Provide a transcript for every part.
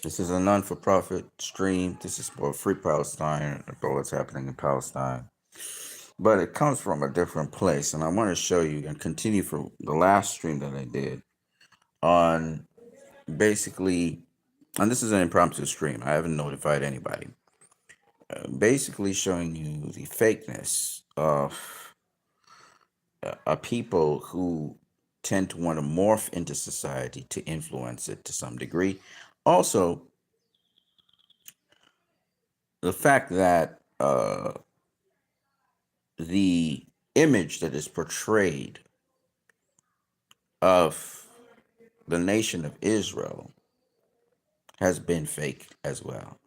This is a non-for-profit stream. This is for Free Palestine, about what's happening in Palestine. But it comes from a different place, and I want to show you and continue from the last stream that I did on basically, and this is an impromptu stream. I haven't notified anybody. Basically, showing you the fakeness of a people who tend to want to morph into society to influence it to some degree. Also, the fact that the image that is portrayed of the nation of Israel has been fake as well.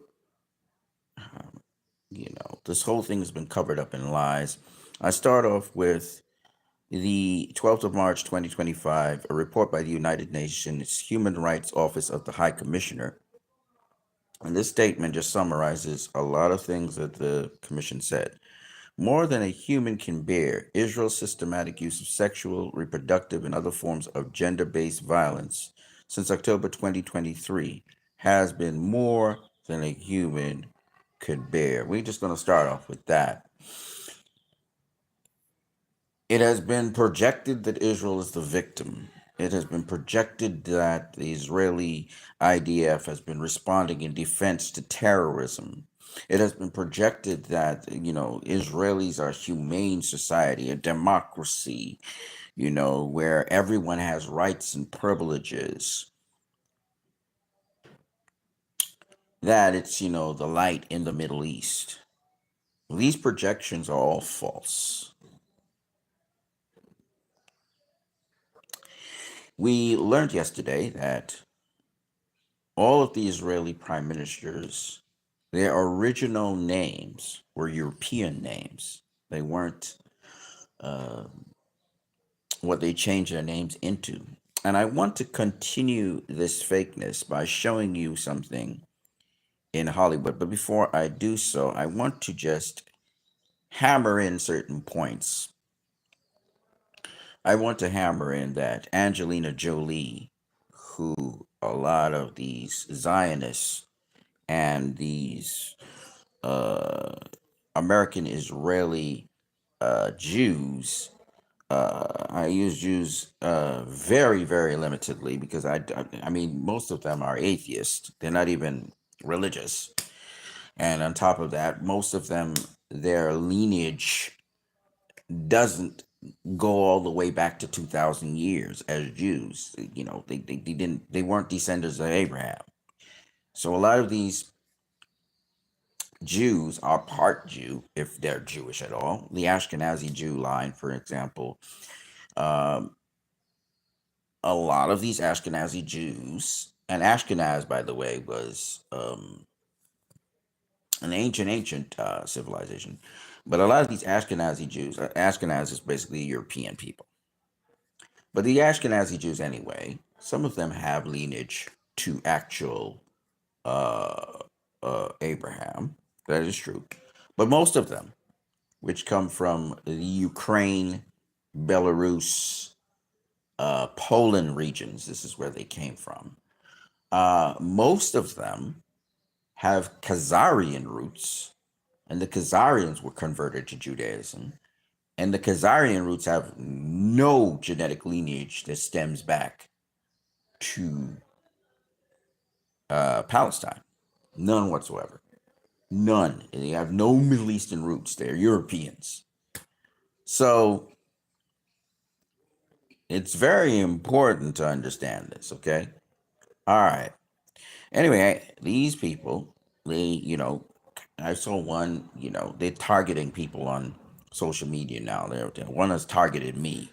This whole thing has been covered up in lies. I start off with the 12th of March 2025, a report by the United Nations Human Rights Office of the High Commissioner. And this statement just summarizes a lot of things that the commission said. More than a human can bear, Israel's systematic use of sexual, reproductive, and other forms of gender-based violence since October 2023 has been more than a human could bear. We're just going to start off with that. It has been projected that Israel is the victim. It has been projected that the Israeli IDF has been responding in defense to terrorism. It has been projected that, Israelis are a humane society, a democracy, where everyone has rights and privileges. That it's, the light in the Middle East. These projections are all false. We learned yesterday that all of the Israeli prime ministers, their original names were European names. They weren't what they changed their names into. And I want to continue this fakeness by showing you something in Hollywood. But before I do so, I want to just hammer in certain points. I want to hammer in that Angelina Jolie, who a lot of these Zionists and these American Israeli Jews, I use Jews very, very limitedly because I mean, most of them are atheists. They're not even religious. And on top of that, most of them, their lineage doesn't go all the way back to 2,000 years as Jews. They weren't descendants of Abraham. So a lot of these Jews are part Jew, if they're Jewish at all. The Ashkenazi Jew line, for example, um, a lot of these Ashkenazi Jews, and Ashkenaz, by the way, was an ancient civilization, but a lot of these Ashkenazi Jews, Ashkenaz is basically European people. But the Ashkenazi Jews, anyway, some of them have lineage to actual Abraham. That is true. But most of them, which come from the Ukraine, Belarus, Poland regions, this is where they came from. Most of them have Khazarian roots, and the Khazarians were converted to Judaism. And the Khazarian roots have no genetic lineage that stems back to Palestine. None whatsoever. None. They have no Middle Eastern roots. They're Europeans. So it's very important to understand this, okay? All right. Anyway, these people, I saw one, they're targeting people on social media now. One has targeted me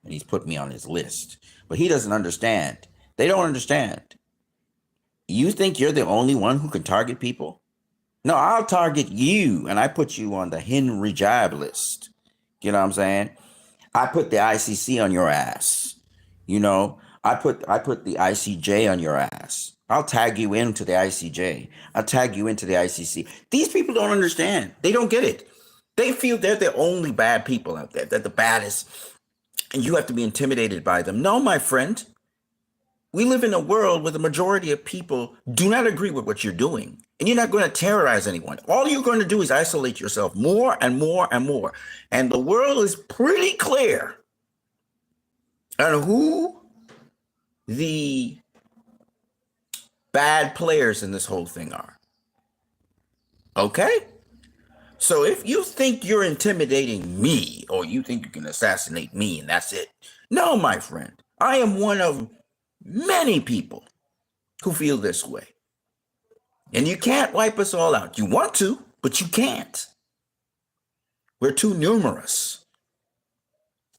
and he's put me on his list. But he doesn't understand. They don't understand. You think you're the only one who can target people? No, I'll target you and I put you on the Henry Jive list. You know what I'm saying? I put the ICC on your ass. I put the ICJ on your ass. I'll tag you into the ICJ. I'll tag you into the ICC. These people don't understand. They don't get it. They feel they're the only bad people out there. They're the baddest. And you have to be intimidated by them. No, my friend. We live in a world where the majority of people do not agree with what you're doing. And you're not going to terrorize anyone. All you're going to do is isolate yourself more and more and more. And the world is pretty clear on who the bad players in this whole thing are. Okay? So if you think you're intimidating me, or you think you can assassinate me and that's it, no, my friend. I am one of many people who feel this way. And you can't wipe us all out. You want to, but you can't. We're too numerous.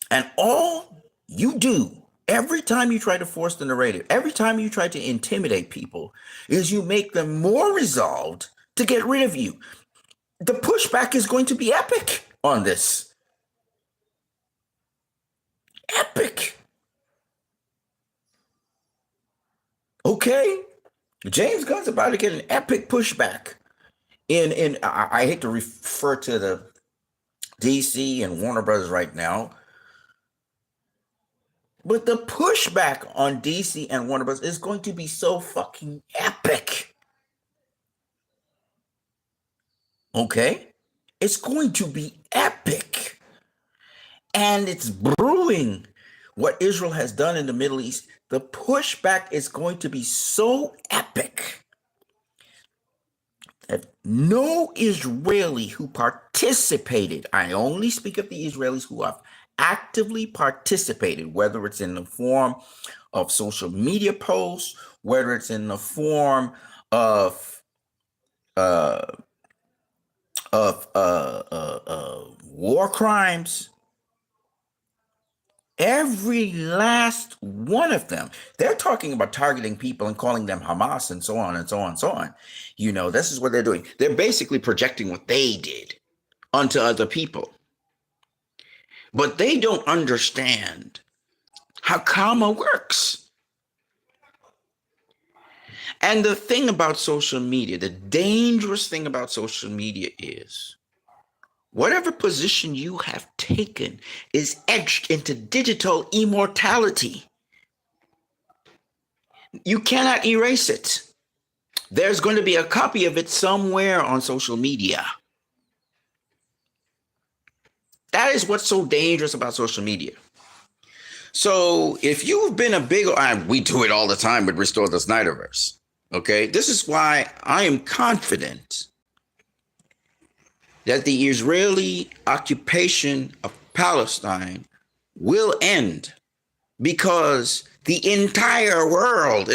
And all you do every time you try to force the narrative, every time you try to intimidate people, is you make them more resolved to get rid of you. The pushback is going to be epic on this. Epic. Okay? James Gunn's about to get an epic pushback. I hate to refer to the DC and Warner Brothers right now, but the pushback on DC and Warner Brothers is going to be so fucking epic. Okay? It's going to be epic. And it's brewing what Israel has done in the Middle East. The pushback is going to be so epic that no Israeli who participated, I only speak of the Israelis who have actively participated, whether it's in the form of social media posts, whether it's in the form of war crimes, every last one of them. They're talking about targeting people and calling them Hamas and so on and so on and so on. You know, this is what they're doing. They're basically projecting what they did onto other people. But they don't understand how karma works. And the thing about social media, the dangerous thing about social media is whatever position you have taken is etched into digital immortality. You cannot erase it. There's going to be a copy of it somewhere on social media. That is what's so dangerous about social media. So if you've been a big, we do it all the time with Restore the Snyderverse. Okay, this is why I am confident that the Israeli occupation of Palestine will end, because the entire world,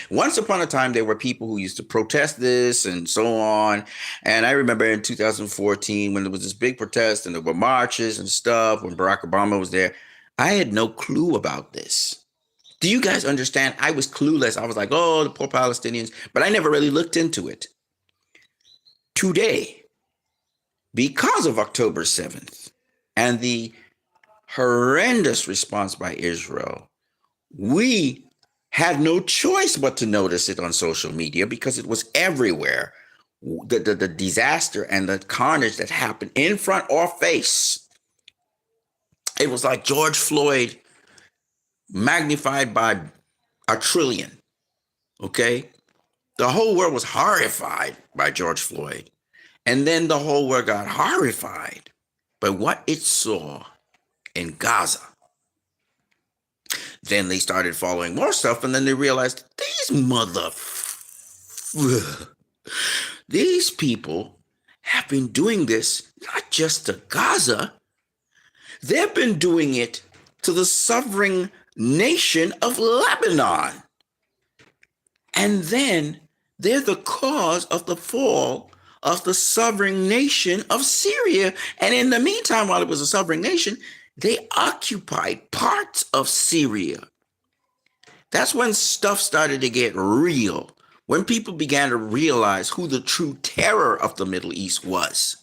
once upon a time, there were people who used to protest this and so on. And I remember in 2014, when there was this big protest and there were marches and stuff, when Barack Obama was there, I had no clue about this. Do you guys understand? I was clueless. I was like, oh, the poor Palestinians, but I never really looked into it. Today, because of October 7th and the horrendous response by Israel, we had no choice but to notice it on social media because it was everywhere. The disaster and the carnage that happened in front or face. It was like George Floyd magnified by a trillion. Okay? The whole world was horrified by George Floyd. And then the whole world got horrified by what it saw in Gaza. Then they started following more stuff, and then they realized these people have been doing this not just to Gaza, they've been doing it to the sovereign nation of Lebanon. And then they're the cause of the fall of the sovereign nation of Syria. And in the meantime, while it was a sovereign nation, they occupied parts of Syria. That's when stuff started to get real, when people began to realize who the true terror of the Middle East was.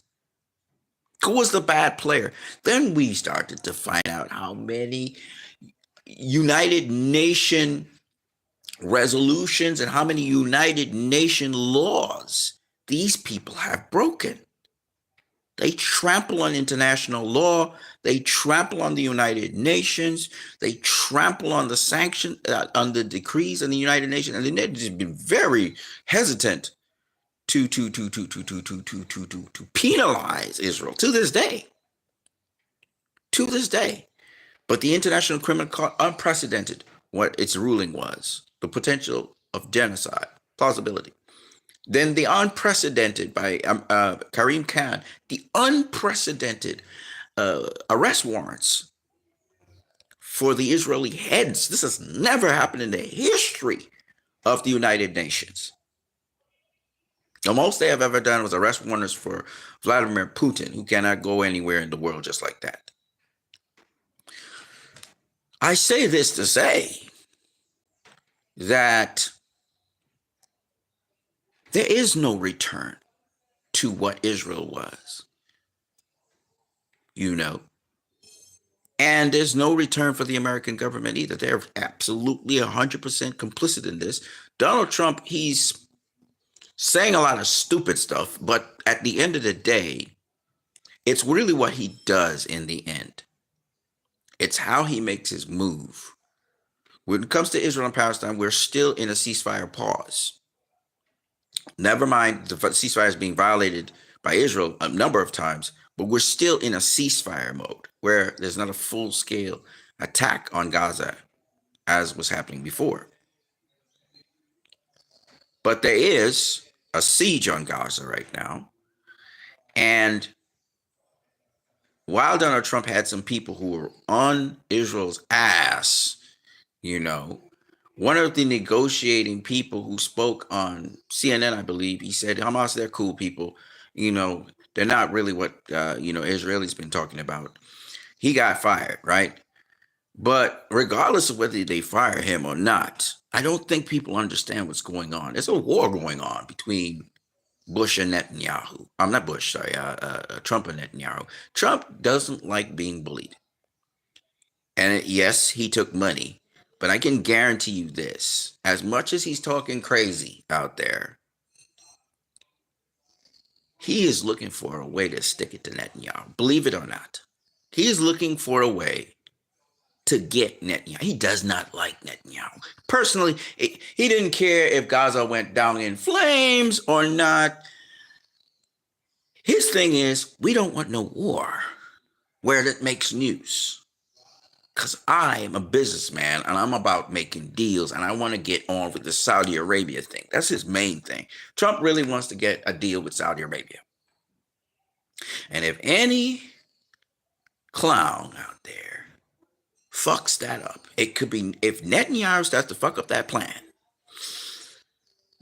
Who was the bad player? Then we started to find out how many United Nation resolutions and how many United Nation laws these people have broken. They trample on international law. They trample on the United Nations. They trample on the on the decrees of the United Nations, and they've just been very hesitant to penalize Israel to this day. To this day. But the International Criminal Court, unprecedented what its ruling was, the potential of genocide, plausibility. Then the unprecedented by Karim Khan, the unprecedented arrest warrants for the Israeli heads. This has never happened in the history of the United Nations. The most they have ever done was arrest warrants for Vladimir Putin, who cannot go anywhere in the world just like that. I say this to say that there is no return to what Israel was, and there's no return for the American government either. They're absolutely 100% complicit in this. Donald Trump, he's saying a lot of stupid stuff, but at the end of the day, it's really what he does in the end. It's how he makes his move. When it comes to Israel and Palestine, we're still in a ceasefire pause. Never mind the ceasefire is being violated by Israel a number of times, but we're still in a ceasefire mode where there's not a full-scale attack on Gaza as was happening before. But there is a siege on Gaza right now. And while Donald Trump had some people who were on Israel's ass, one of the negotiating people who spoke on CNN, I believe, he said, Hamas, they're cool people. They're not really what, Israelis been talking about. He got fired, right? But regardless of whether they fire him or not, I don't think people understand what's going on. There's a war going on between Bush and Netanyahu. I'm not Bush, sorry, Trump and Netanyahu. Trump doesn't like being bullied. And yes, he took money. But I can guarantee you this, as much as he's talking crazy out there, he is looking for a way to stick it to Netanyahu. Believe it or not. He is looking for a way to get Netanyahu. He does not like Netanyahu. Personally, he didn't care if Gaza went down in flames or not. His thing is, we don't want no war where it makes news. Because I am a businessman and I'm about making deals and I want to get on with the Saudi Arabia thing. That's his main thing. Trump really wants to get a deal with Saudi Arabia. And if any clown out there fucks that up, it could be, if Netanyahu starts to fuck up that plan,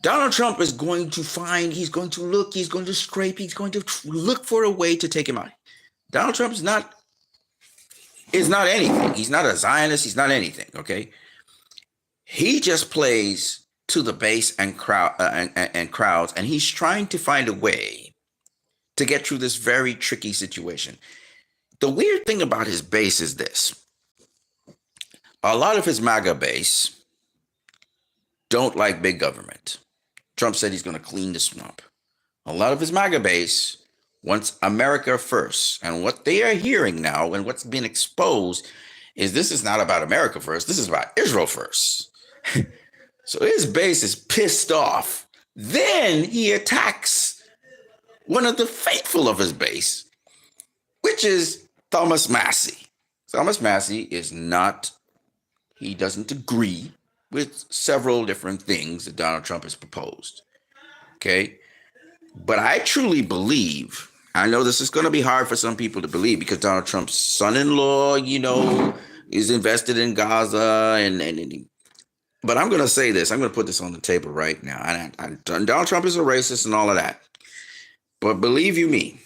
Donald Trump is going to find, he's going to look, he's going to scrape, he's going to look for a way to take him out. Donald Trump is not anything. He's not a Zionist. He's not anything. Okay. He just plays to the base and crowd and crowds, and he's trying to find a way to get through this very tricky situation. The weird thing about his base is this: a lot of his MAGA base don't like big government. Trump said he's going to clean the swamp. A lot of his MAGA base wants America first. And what they are hearing now and what's been exposed is this is not about America first. This is about Israel first. So his base is pissed off. Then he attacks one of the faithful of his base, which is Thomas Massie. Thomas Massie he doesn't agree with several different things that Donald Trump has proposed. Okay. But I truly believe, I know this is going to be hard for some people to believe because Donald Trump's son-in-law, is invested in Gaza. But I'm going to say this. I'm going to put this on the table right now. And Donald Trump is a racist and all of that. But believe you me,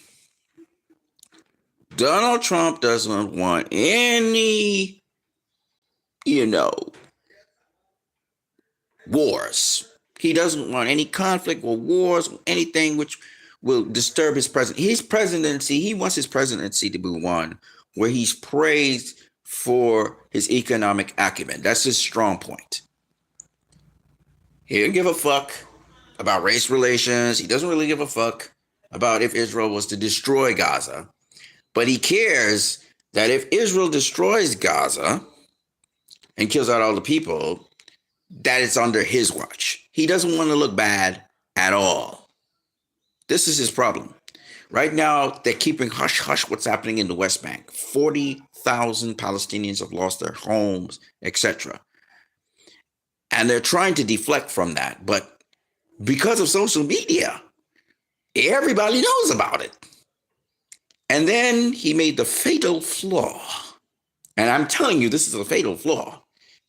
Donald Trump doesn't want any, wars. He doesn't want any conflict or wars or anything which will disturb his presidency. He wants his presidency to be one where he's praised for his economic acumen. That's his strong point. He doesn't give a fuck about race relations. He doesn't really give a fuck about if Israel was to destroy Gaza, but he cares that if Israel destroys Gaza and kills out all the people, that it's under his watch. He doesn't want to look bad at all. This is his problem. Right now, they're keeping hush-hush what's happening in the West Bank. 40,000 Palestinians have lost their homes, etc. And they're trying to deflect from that. But because of social media, everybody knows about it. And then he made the fatal flaw. And I'm telling you, this is a fatal flaw,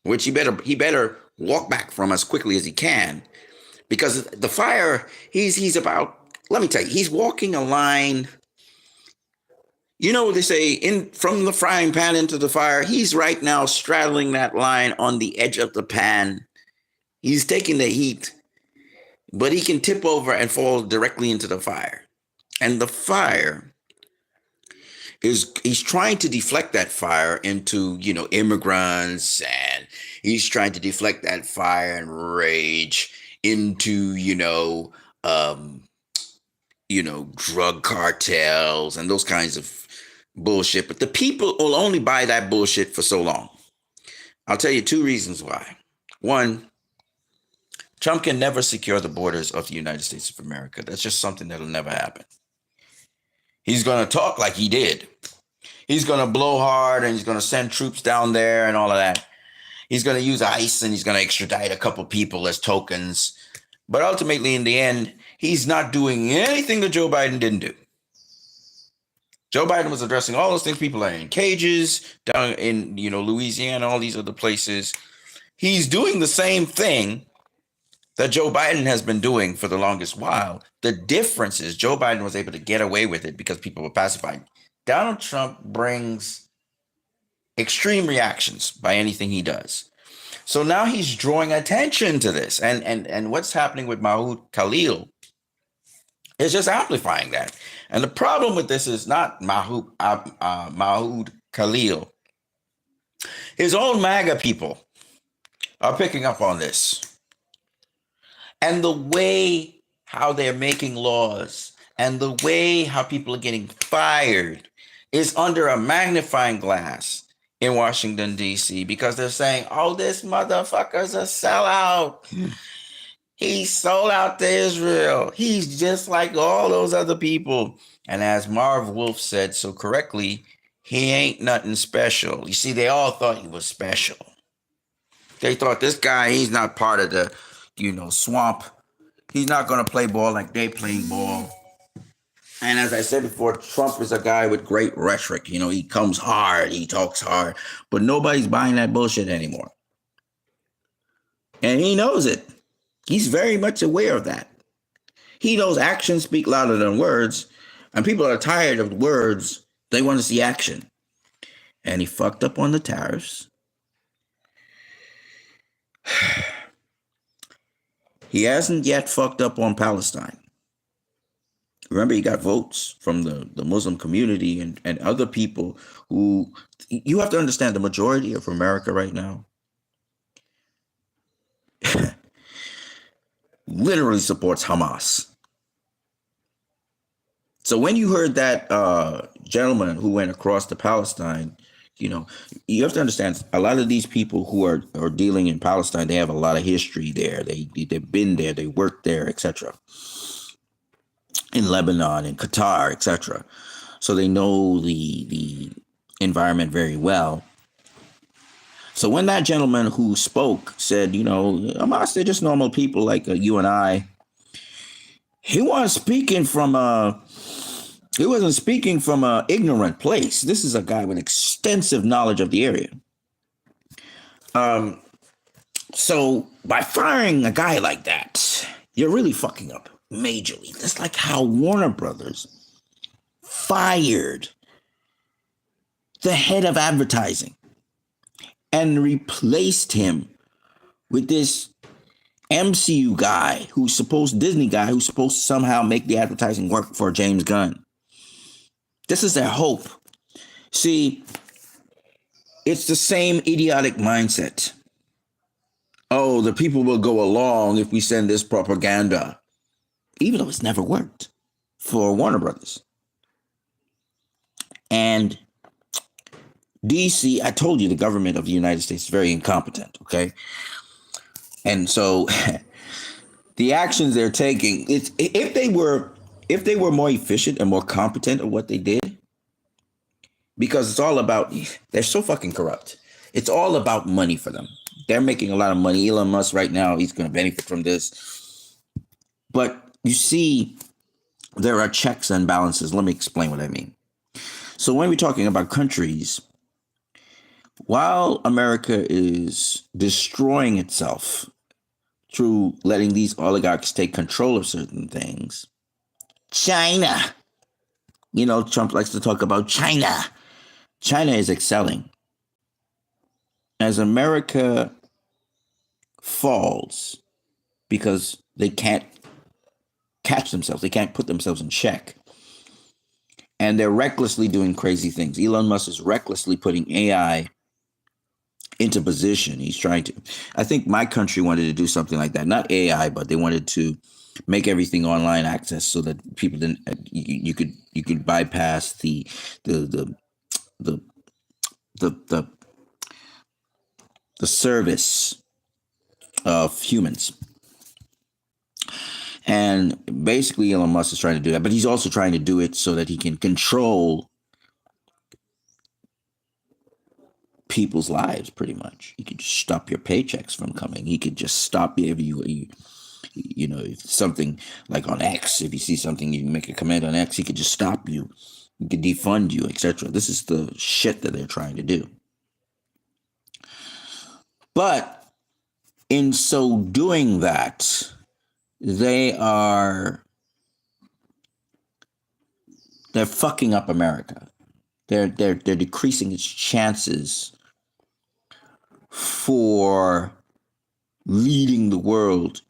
which he better walk back from as quickly as he can. Because the fire, he's about, let me tell you, he's walking a line. You know what they say, from the frying pan into the fire? He's right now straddling that line on the edge of the pan. He's taking the heat, but he can tip over and fall directly into the fire. And the fire he's trying to deflect that fire into, immigrants, and he's trying to deflect that fire and rage into, drug cartels and those kinds of bullshit. But the people will only buy that bullshit for so long. I'll tell you 2 reasons why. One, Trump can never secure the borders of the United States of America. That's just something that'll never happen. He's going to talk like he did. He's going to blow hard and he's going to send troops down there and all of that. He's going to use ICE and he's going to extradite a couple people as tokens. But ultimately, in the end, he's not doing anything that Joe Biden didn't do. Joe Biden was addressing all those things. People are in cages down in, Louisiana, all these other places. He's doing the same thing that Joe Biden has been doing for the longest while. The difference is Joe Biden was able to get away with it because people were pacified. Donald Trump brings extreme reactions by anything he does. So now he's drawing attention to this. And what's happening with Mahoud Khalil is just amplifying that. And the problem with this is not Mahoud Khalil. His own MAGA people are picking up on this. And the way how they're making laws and the way how people are getting fired is under a magnifying glass in Washington, D.C., because they're saying, oh, this motherfucker's a sellout. He sold out to Israel. He's just like all those other people. And as Marv Wolf said so correctly, he ain't nothing special. You see, they all thought he was special. They thought this guy, he's not part of the, swamp. He's not going to play ball like they playing ball. And as I said before, Trump is a guy with great rhetoric. He comes hard, he talks hard, but nobody's buying that bullshit anymore. And he knows it. He's very much aware of that. He knows actions speak louder than words, and people are tired of words. They want to see action. And he fucked up on the tariffs. He hasn't yet fucked up on Palestine. Remember, he got votes from the Muslim community and other people who, you have to understand, the majority of America right now literally supports Hamas. So when you heard that gentleman who went across to Palestine, you have to understand, a lot of these people who are dealing in Palestine, they have a lot of history there. They've been there, they worked there, etc. In Lebanon, in Qatar, etc. So they know the environment very well. So when that gentleman who spoke said, Hamas, they're just normal people like you and I, he wasn't speaking from a ignorant place. This is a guy with extensive knowledge of the area. So by firing a guy like that, you're really fucking up majorly. That's like how Warner Brothers fired the head of advertising and replaced him with this MCU guy Disney guy who's supposed to somehow make the advertising work for James Gunn. This is their hope. See, it's the same idiotic mindset. Oh, the people will go along if we send this propaganda, even though it's never worked. for Warner Brothers. And DC, I told you the government of the United States is very incompetent, okay? And so the actions they're taking, it's if they were more efficient and more competent at what they did, because it's all about, they're so fucking corrupt. It's all about money for them. They're making a lot of money. Elon Musk right now, he's going to benefit from this. But you see, there are checks and balances. Let me explain what I mean. So when we're talking about countries, while America is destroying itself through letting these oligarchs take control of certain things, China, Trump likes to talk about China. China is excelling. As America falls because they can't catch themselves, they can't put themselves in check, and they're recklessly doing crazy things. Elon Musk is recklessly putting AI into position. He's trying to, I think my country wanted to do something like that, not AI, but they wanted to make everything online access so that people didn't, you could bypass the service of humans. And basically Elon Musk is trying to do that, but he's also trying to do it so that he can control people's lives, pretty much. He could just stop your paychecks from coming. He could just stop you if something like on X, if you see something, you can make a comment on X, he could just stop you. He could defund you, etc. This is the shit that they're trying to do. But in so doing that, they're fucking up America. They're decreasing its chances for leading the world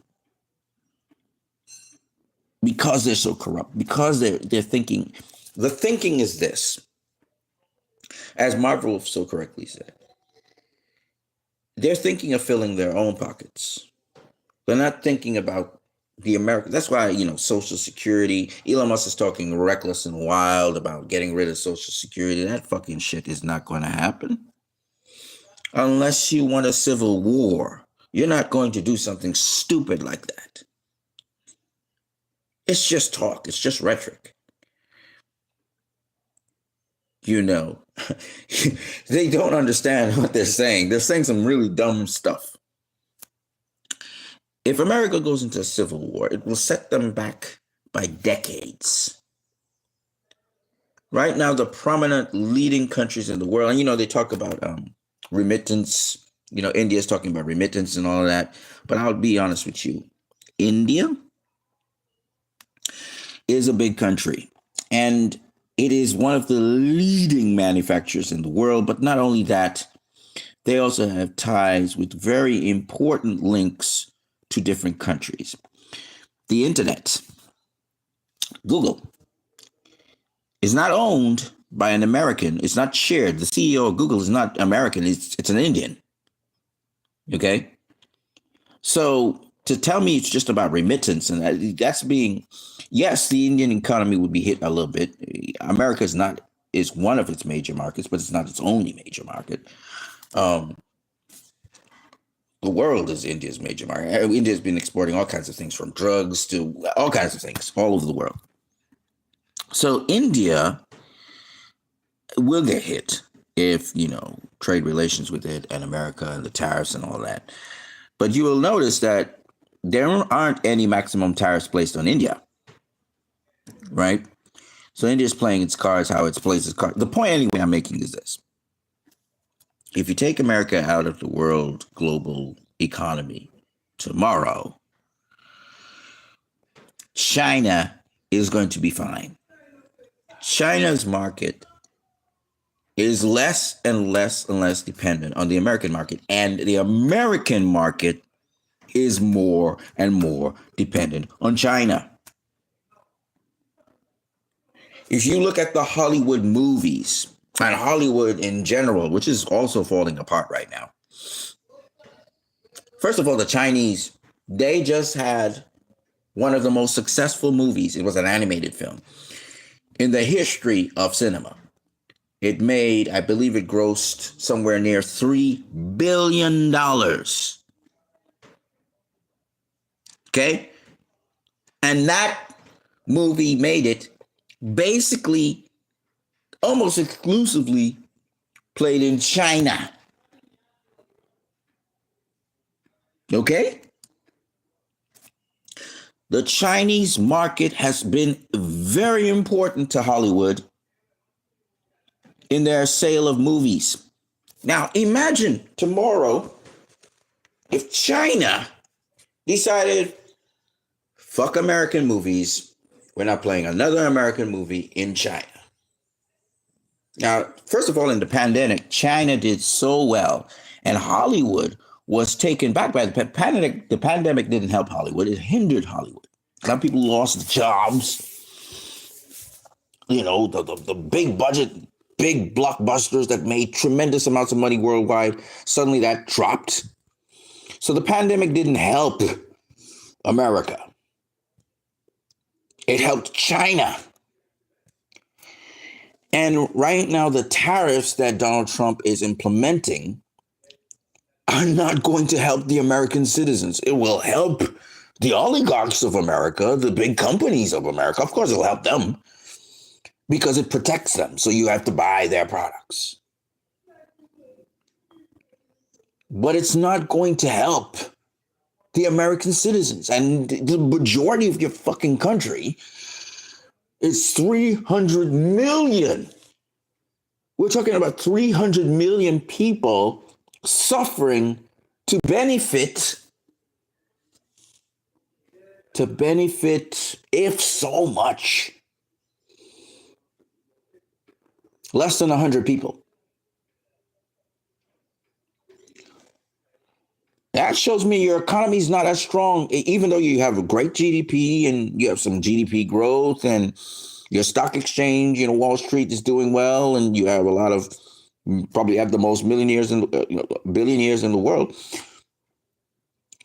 because they're so corrupt, because they're thinking. The thinking is this, as Marvel so correctly said, they're thinking of filling their own pockets. They're not thinking about the American. That's why, Social Security, Elon Musk is talking reckless and wild about getting rid of Social Security. That fucking shit is not going to happen. Unless you want a civil war, you're not going to do something stupid like that. It's just talk. It's just rhetoric. They don't understand what they're saying. They're saying some really dumb stuff. If America goes into a civil war, it will set them back by decades. Right now, the prominent leading countries in the world, and they talk about remittance. India is talking about remittance and all of that. But I'll be honest with you. India is a big country, and it is one of the leading manufacturers in the world. But not only that, they also have ties with very important links to different countries. The internet, Google, is not owned by an American. It's not shared. The CEO of Google is not American. It's an Indian. Okay? So to tell me it's just about remittance, and that's being, yes, the Indian economy would be hit a little bit. America is one of its major markets, but it's not its only major market. The world is India's major market. India's been exporting all kinds of things, from drugs to all kinds of things all over the world. So India will get hit if, trade relations with it and America and the tariffs and all that. But you will notice that there aren't any maximum tariffs placed on India, right? So India's playing its cards how it plays its cards. The point anyway I'm making is this. If you take America out of the world global economy tomorrow, China is going to be fine. China's market is less and less and less dependent on the American market, and the American market is more and more dependent on China. If you look at the Hollywood movies and Hollywood in general, which is also falling apart right now. First of all, the Chinese, they just had one of the most successful movies. It was an animated film in the history of cinema. It made, I believe it grossed somewhere near $3 billion. Okay? And that movie made it basically almost exclusively played in China. Okay? The Chinese market has been very important to Hollywood in their sale of movies. Now, imagine tomorrow if China decided, fuck American movies, we're not playing another American movie in China. Now, first of all, in the pandemic, China did so well, and Hollywood was taken back by the pandemic. The pandemic didn't help Hollywood, it hindered Hollywood. A lot of people lost jobs. You know, the big budget, big blockbusters that made tremendous amounts of money worldwide, suddenly that dropped. So the pandemic didn't help America. It helped China. And right now, the tariffs that Donald Trump is implementing are not going to help the American citizens. It will help the oligarchs of America, the big companies of America. Of course, it'll help them because it protects them. So you have to buy their products. But it's not going to help the American citizens. And the majority of your fucking country is 300 million. We're talking about 300 million people suffering to benefit, if so much, less than 100 people. That shows me your economy is not as strong, even though you have a great GDP and you have some GDP growth and your stock exchange, Wall Street is doing well, and you have a lot of, probably have the most billionaires in the world.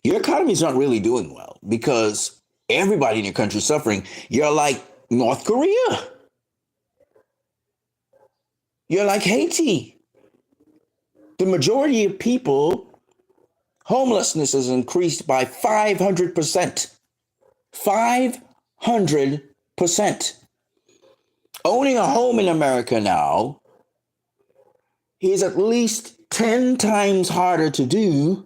Your economy is not really doing well because everybody in your country is suffering. You're like North Korea. You're like Haiti. The majority of people, homelessness has increased by 500%. 500%. Owning a home in America now is at least 10 times harder to do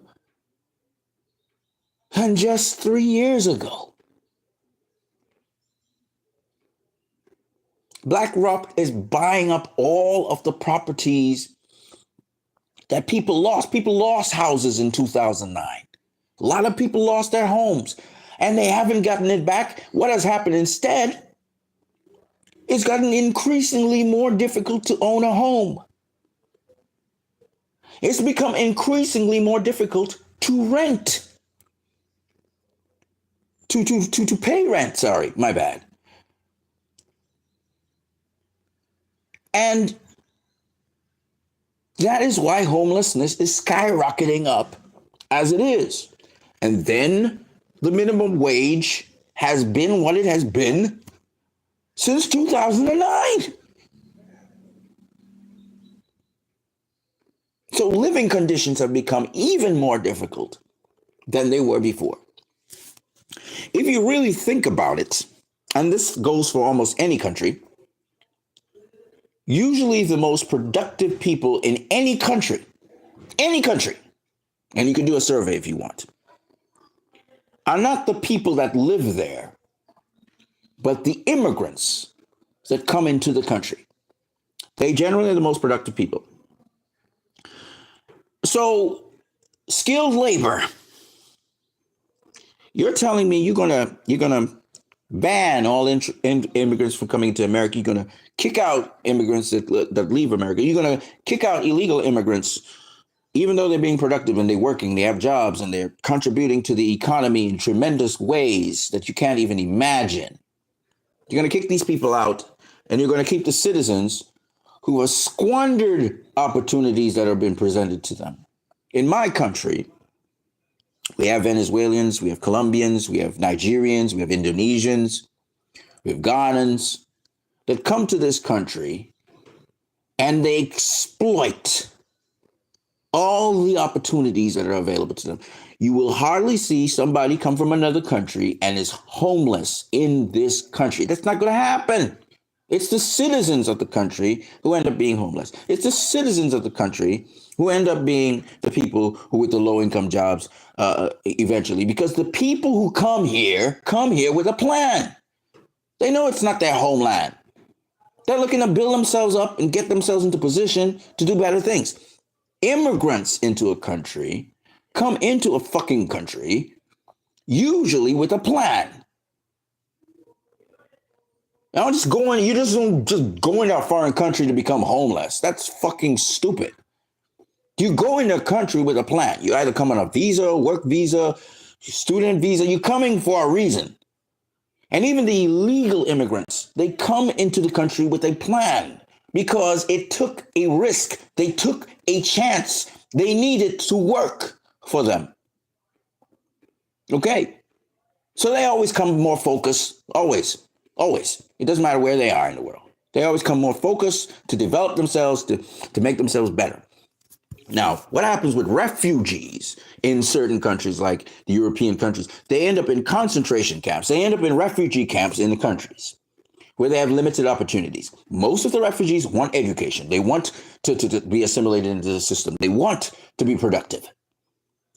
than just 3 years ago. BlackRock is buying up all of the properties that people lost. People lost houses in 2009. A lot of people lost their homes and they haven't gotten it back. What has happened instead? It's gotten increasingly more difficult to own a home. It's become increasingly more difficult to rent. To pay rent, sorry, my bad. And that is why homelessness is skyrocketing up as it is. And then the minimum wage has been what it has been since 2009. So living conditions have become even more difficult than they were before. If you really think about it, and this goes for almost any country, usually the most productive people in any country, and you can do a survey if you want, are not the people that live there, but the immigrants that come into the country. They generally are the most productive people. So, skilled labor. You're telling me you're gonna ban all immigrants from coming to America. You're gonna kick out immigrants that leave America. You're gonna kick out illegal immigrants, even though they're being productive and they're working, they have jobs, and they're contributing to the economy in tremendous ways that you can't even imagine. You're gonna kick these people out, and you're gonna keep the citizens who have squandered opportunities that have been presented to them. In my country, We have Venezuelans, we have Colombians, we have Nigerians, we have Indonesians, we have Ghanans that come to this country and they exploit all the opportunities that are available to them. You will hardly see somebody come from another country and is homeless in this country. That's not going to happen. It's the citizens of the country who end up being homeless. It's the citizens of the country who end up being the people who with the low income jobs eventually, because the people who come here with a plan. They know it's not their homeland. They're looking to build themselves up and get themselves into position to do better things. Immigrants into a country come into a fucking country usually with a plan. You just don't go into a foreign country to become homeless. That's fucking stupid. You go into a country with a plan. You either come on a visa, work visa, student visa. You're coming for a reason. And even the illegal immigrants, they come into the country with a plan because it took a risk. They took a chance. They needed to work for them. Okay? So they always come more focused. Always. It doesn't matter where they are in the world. They always come more focused to develop themselves, to make themselves better. Now, what happens with refugees in certain countries, like the European countries? They end up in concentration camps. They end up in refugee camps in the countries where they have limited opportunities. Most of the refugees want education. They want to be assimilated into the system. They want to be productive.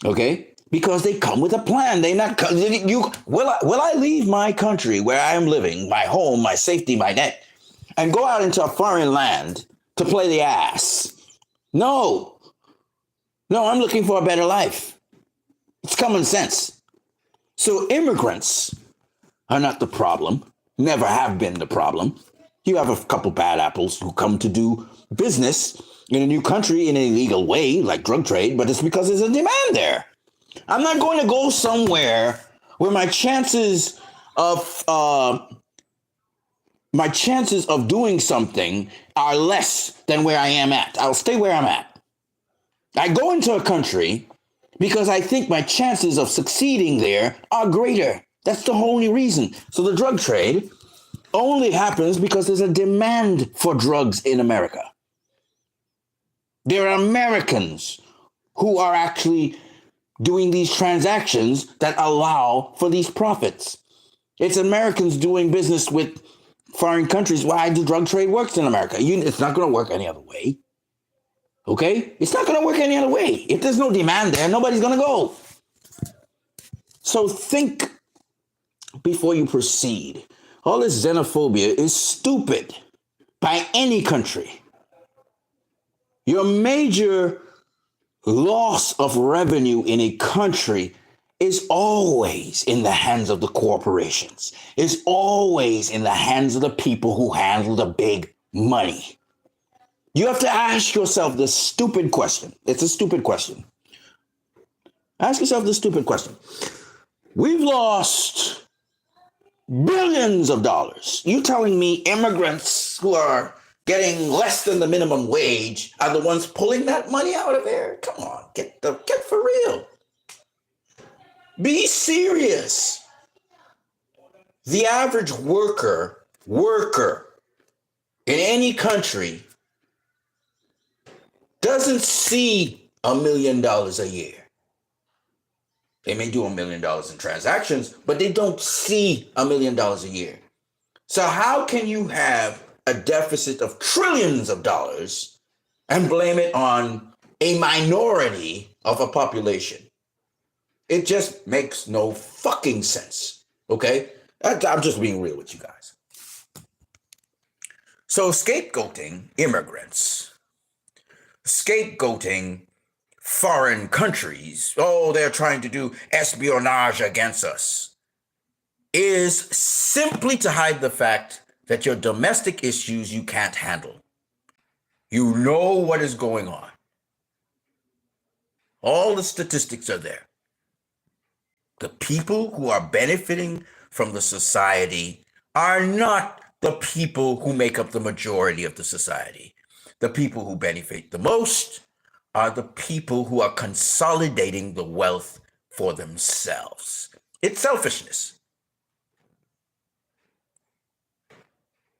Okay? Because they come with a plan. Will I leave my country where I am living, my home, my safety, my net, and go out into a foreign land to play the ass? No, I'm looking for a better life. It's common sense. So immigrants are not the problem, never have been the problem. You have a couple bad apples who come to do business in a new country in an illegal way, like drug trade, but it's because there's a demand there. I'm not going to go somewhere where my chances of doing something are less than where I am at. I'll stay where I'm at. I go into a country because I think my chances of succeeding there are greater. That's the only reason. So the drug trade only happens because there's a demand for drugs in America. There are Americans who are actually doing these transactions that allow for these profits. It's Americans doing business with foreign countries. Why the drug trade works in America? It's not going to work any other way. Okay? It's not going to work any other way. If there's no demand there, nobody's going to go. So think before you proceed. All this xenophobia is stupid by any country. Your major loss of revenue in a country is always in the hands of the corporations. It's always in the hands of the people who handle the big money. You have to ask yourself this stupid question. It's a stupid question. Ask yourself this stupid question. We've lost billions of dollars. You telling me immigrants who are getting less than the minimum wage are the ones pulling that money out of there? Come on, get for real. Be serious. The average worker in any country doesn't see $1 million a year. They may do $1 million in transactions, but they don't see $1 million a year. So how can you have a deficit of trillions of dollars and blame it on a minority of a population? It just makes no fucking sense. Okay? I'm just being real with you guys. So scapegoating immigrants, scapegoating foreign countries, they're trying to do espionage against us, is simply to hide the fact that your domestic issues you can't handle. You know what is going on. All the statistics are there. The people who are benefiting from the society are not the people who make up the majority of the society. The people who benefit the most are the people who are consolidating the wealth for themselves. It's selfishness.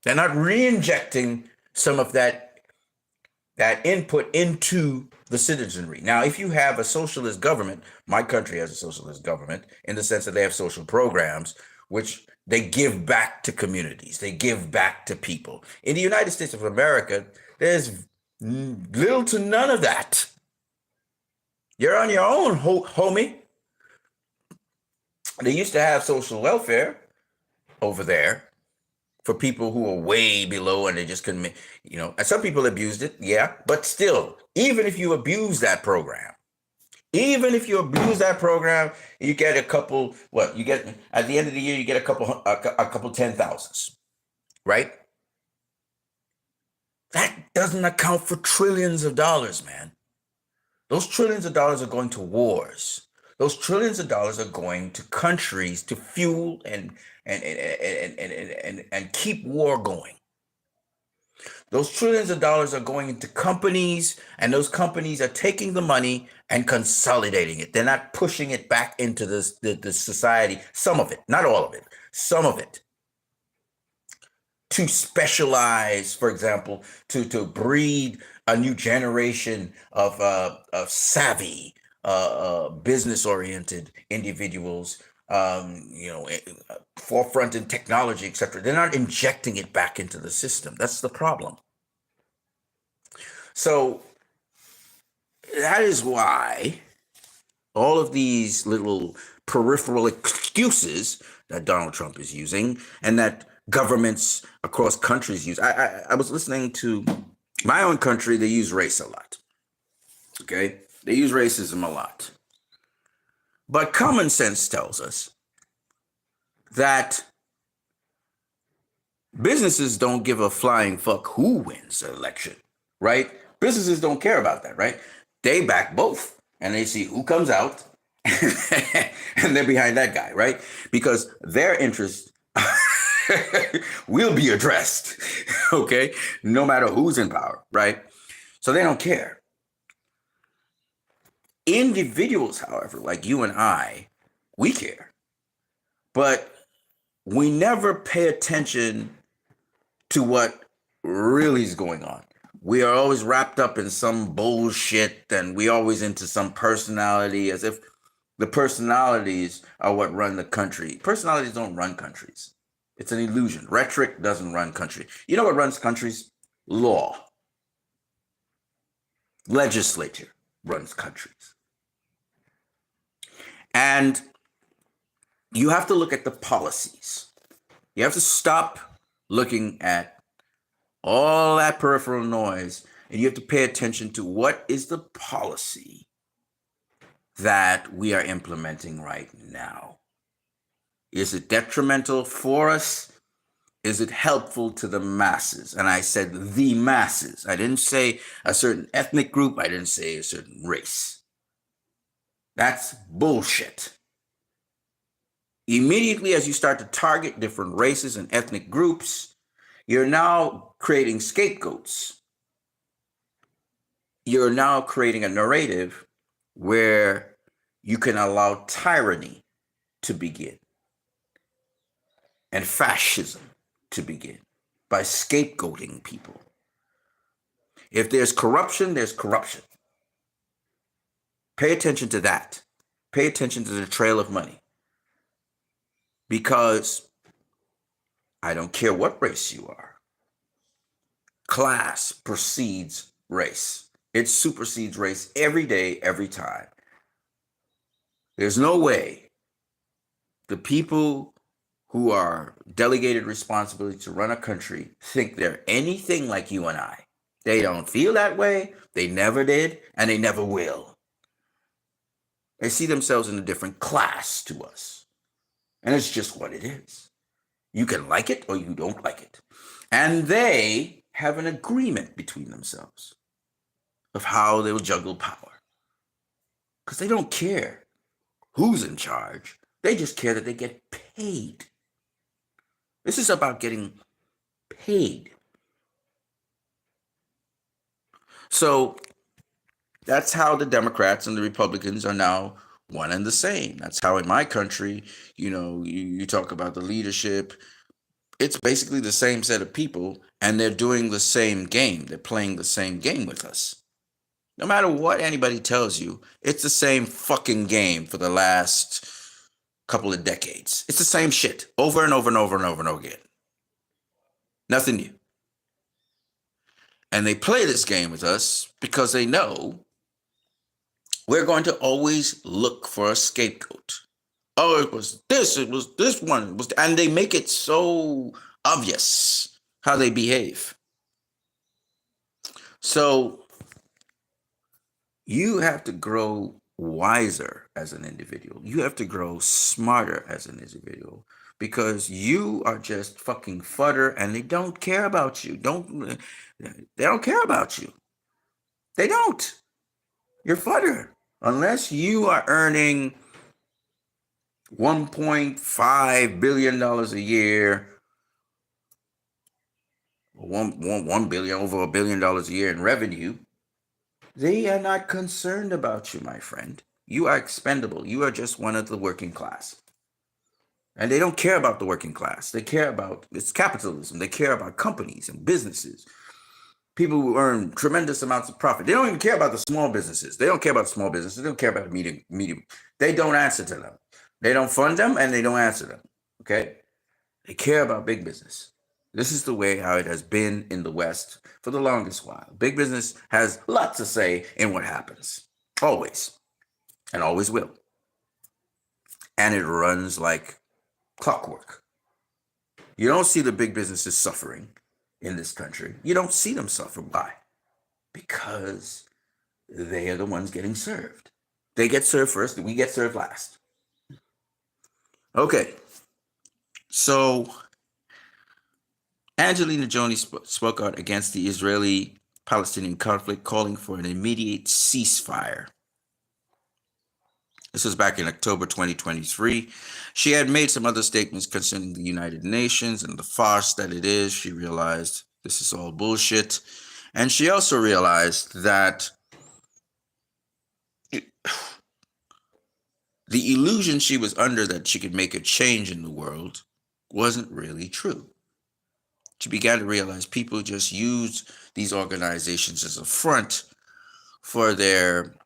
They're not re-injecting some of that input into the citizenry. Now, if you have a socialist government, my country has a socialist government in the sense that they have social programs, which they give back to communities, they give back to people. In the United States of America, there's little to none of that. You're on your own, homie. They used to have social welfare over there for people who are way below and they just couldn't, and some people abused it, yeah, but still, even if you abuse that program, you get a couple, you get, at the end of the year, you get a couple 10,000s, right? That doesn't account for trillions of dollars, man. Those trillions of dollars are going to wars. Those trillions of dollars are going to countries to fuel and keep war going. Those trillions of dollars are going into companies, and those companies are taking the money and consolidating it. They're not pushing it back into the society. Some of it, not all of it, some of it. To specialize, for example, to breed a new generation of savvy, business-oriented individuals, forefront in technology, etc. They're not injecting it back into the system. That's the problem. So that is why all of these little peripheral excuses that Donald Trump is using and that governments across countries use. I was listening to my own country. They use race a lot. Okay. They use racism a lot. But common sense tells us that businesses don't give a flying fuck who wins an election, right? Businesses don't care about that, right? They back both and they see who comes out and they're behind that guy, right? Because their interests will be addressed, okay? No matter who's in power, right? So they don't care. Individuals, however, like you and I, we care. But we never pay attention to what really is going on. We are always wrapped up in some bullshit and we always into some personality as if the personalities are what run the country. Personalities don't run countries. It's an illusion. Rhetoric doesn't run country. You know what runs countries? Law. Legislature runs countries. And you have to look at the policies. You have to stop looking at all that peripheral noise and you have to pay attention to what is the policy that we are implementing right now. Is it detrimental for us? Is it helpful to the masses? And I said the masses. I didn't say a certain ethnic group. I didn't say a certain race. That's bullshit. Immediately as you start to target different races and ethnic groups, you're now creating scapegoats. You're now creating a narrative where you can allow tyranny to begin and fascism to begin by scapegoating people. If there's corruption, there's corruption. Pay attention to that. Pay attention to the trail of money. Because I don't care what race you are. Class precedes race. It supersedes race every day, every time. There's no way the people who are delegated responsibility to run a country think they're anything like you and I. They don't feel that way. They never did, and they never will. They see themselves in a different class to us. And it's just what it is. You can like it or you don't like it. And they have an agreement between themselves of how they will juggle power. Because they don't care who's in charge. They just care that they get paid. This is about getting paid. So that's how the Democrats and the Republicans are now one and the same. That's how in my country, you talk about the leadership. It's basically the same set of people, and they're doing the same game. They're playing the same game with us. No matter what anybody tells you, it's the same fucking game for the last couple of decades. It's the same shit over and over and over and over and over again. Nothing new. And they play this game with us because they know we're going to always look for a scapegoat. Oh, it was this one, and they make it so obvious how they behave. So you have to grow wiser as an individual. You have to grow smarter as an individual because you are just fucking fodder and they don't care about you. They don't care about you. They don't. You're fodder. Unless you are earning $1.5 billion a year, $1 billion, over $1 billion a year in revenue, they are not concerned about you, my friend. You are expendable. You are just one of the working class. And they don't care about the working class. They care about it's capitalism. They care about companies and businesses. People who earn tremendous amounts of profit. They don't even care about the small businesses. They don't care about small businesses. They don't care about the medium. They don't answer to them. They don't fund them and they don't answer them. Okay? They care about big business. This is the way how it has been in the West for the longest while. Big business has lots to say in what happens. Always. And always will. And it runs like clockwork. You don't see the big businesses suffering in this country. You don't see them suffer. Why? Because they are the ones getting served. They get served first, we get served last. Okay. So Angelina Jolie spoke out against the Israeli-Palestinian conflict, calling for an immediate ceasefire. This was back in October 2023. She had made some other statements concerning the United Nations and the farce that it is. She realized this is all bullshit. And she also realized that the illusion she was under that she could make a change in the world wasn't really true. She began to realize people just use these organizations as a front for their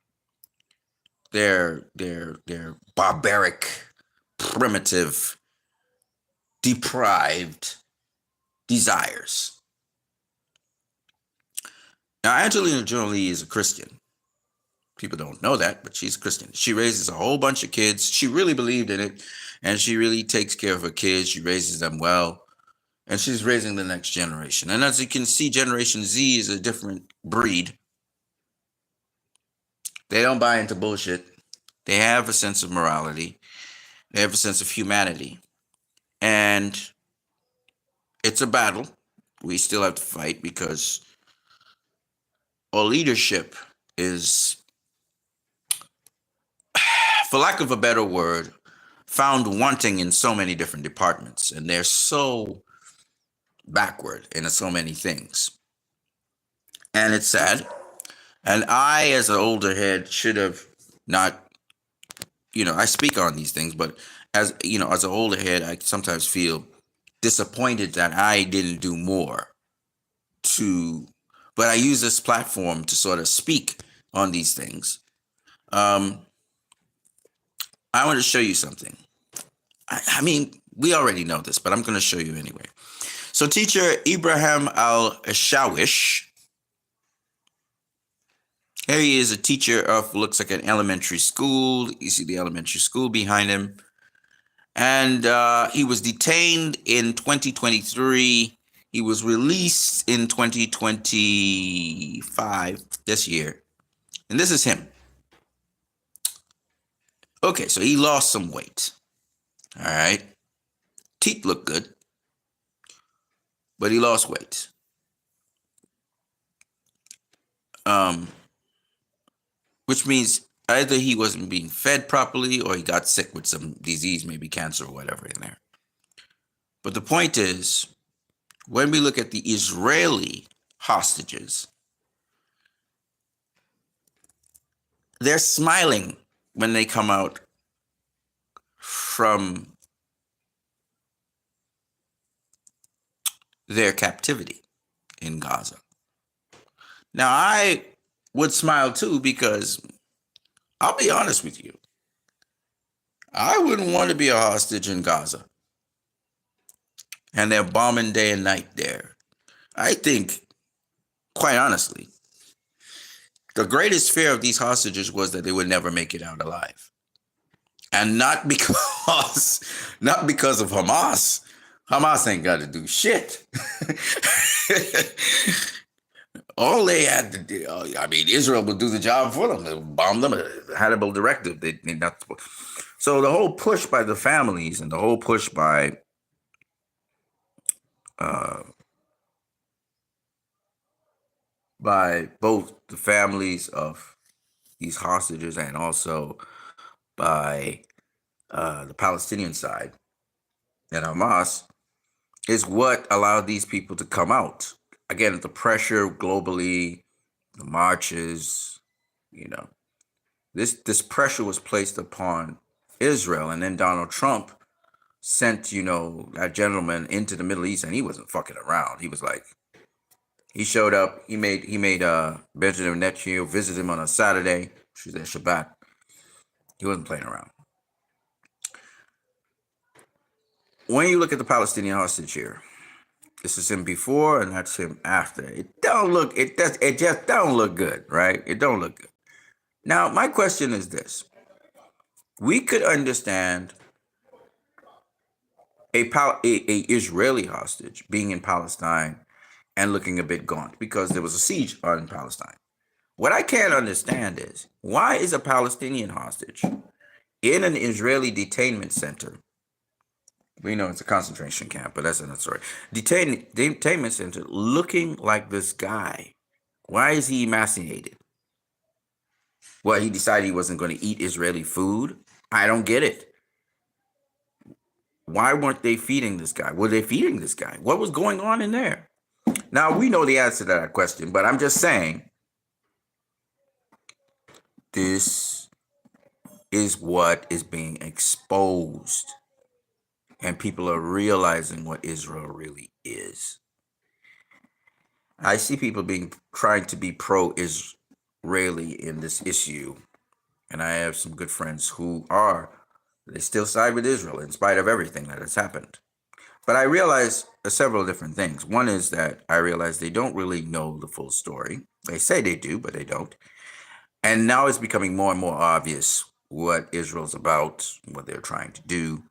barbaric, primitive, deprived desires. Now, Angelina Jolie is a Christian. People don't know that, but she's a Christian. She raises a whole bunch of kids. She really believed in it, and she really takes care of her kids. She raises them well, and she's raising the next generation. And as you can see, Generation Z is a different breed. They don't buy into bullshit. They have a sense of morality. They have a sense of humanity. And it's a battle. We still have to fight because our leadership is, for lack of a better word, found wanting in so many different departments. And they're so backward in so many things. And it's sad. And I, as an older head, should have not, I speak on these things, but as an older head, I sometimes feel disappointed that I didn't do more but I use this platform to sort of speak on these things. I want to show you something. I mean, we already know this, but I'm going to show you anyway. So teacher Ibrahim al-Shawish, here he is, a teacher of, looks like an elementary school. You see the elementary school behind him. And he was detained in 2023. He was released in 2025, this year. And this is him. Okay, so he lost some weight. All right. Teeth look good. But he lost weight. Which means either he wasn't being fed properly or he got sick with some disease, maybe cancer or whatever in there. But the point is, when we look at the Israeli hostages, they're smiling when they come out from their captivity in Gaza. Now, I would smile too, because I'll be honest with you, I wouldn't want to be a hostage in Gaza. And they're bombing day and night there. I think, quite honestly, the greatest fear of these hostages was that they would never make it out alive. And not because of Hamas. Hamas ain't got to do shit. All they had to do, I mean, Israel would do the job for them. They would bomb them. A Hannibal directive. They not. So the whole push by the families and the whole push by both the families of these hostages and also by the Palestinian side and Hamas is what allowed these people to come out. Again, the pressure globally, the marches, this pressure was placed upon Israel, and then Donald Trump sent, that gentleman into the Middle East, and he wasn't fucking around. He was like, he showed up. He made Benjamin Netanyahu visit him on a Saturday, which was their Shabbat. He wasn't playing around. When you look at the Palestinian hostage here, this is him before and that's him after. It just don't look good, right? It don't look good. Now, my question is this. We could understand a Israeli hostage being in Palestine and looking a bit gaunt because there was a siege on Palestine. What I can't understand is, why is a Palestinian hostage in an Israeli detainment center? We know it's a concentration camp, but that's another story. Detainment center looking like this guy. Why is he emaciated? Well, he decided he wasn't going to eat Israeli food? I don't get it. Why weren't they feeding this guy? Were they feeding this guy? What was going on in there? Now, we know the answer to that question, but I'm just saying, this is what is being exposed. And people are realizing what Israel really is. I see people trying to be pro-Israeli in this issue. And I have some good friends who they still side with Israel in spite of everything that has happened. But I realize several different things. One is that I realize they don't really know the full story. They say they do, but they don't. And now it's becoming more and more obvious what Israel's about, what they're trying to do.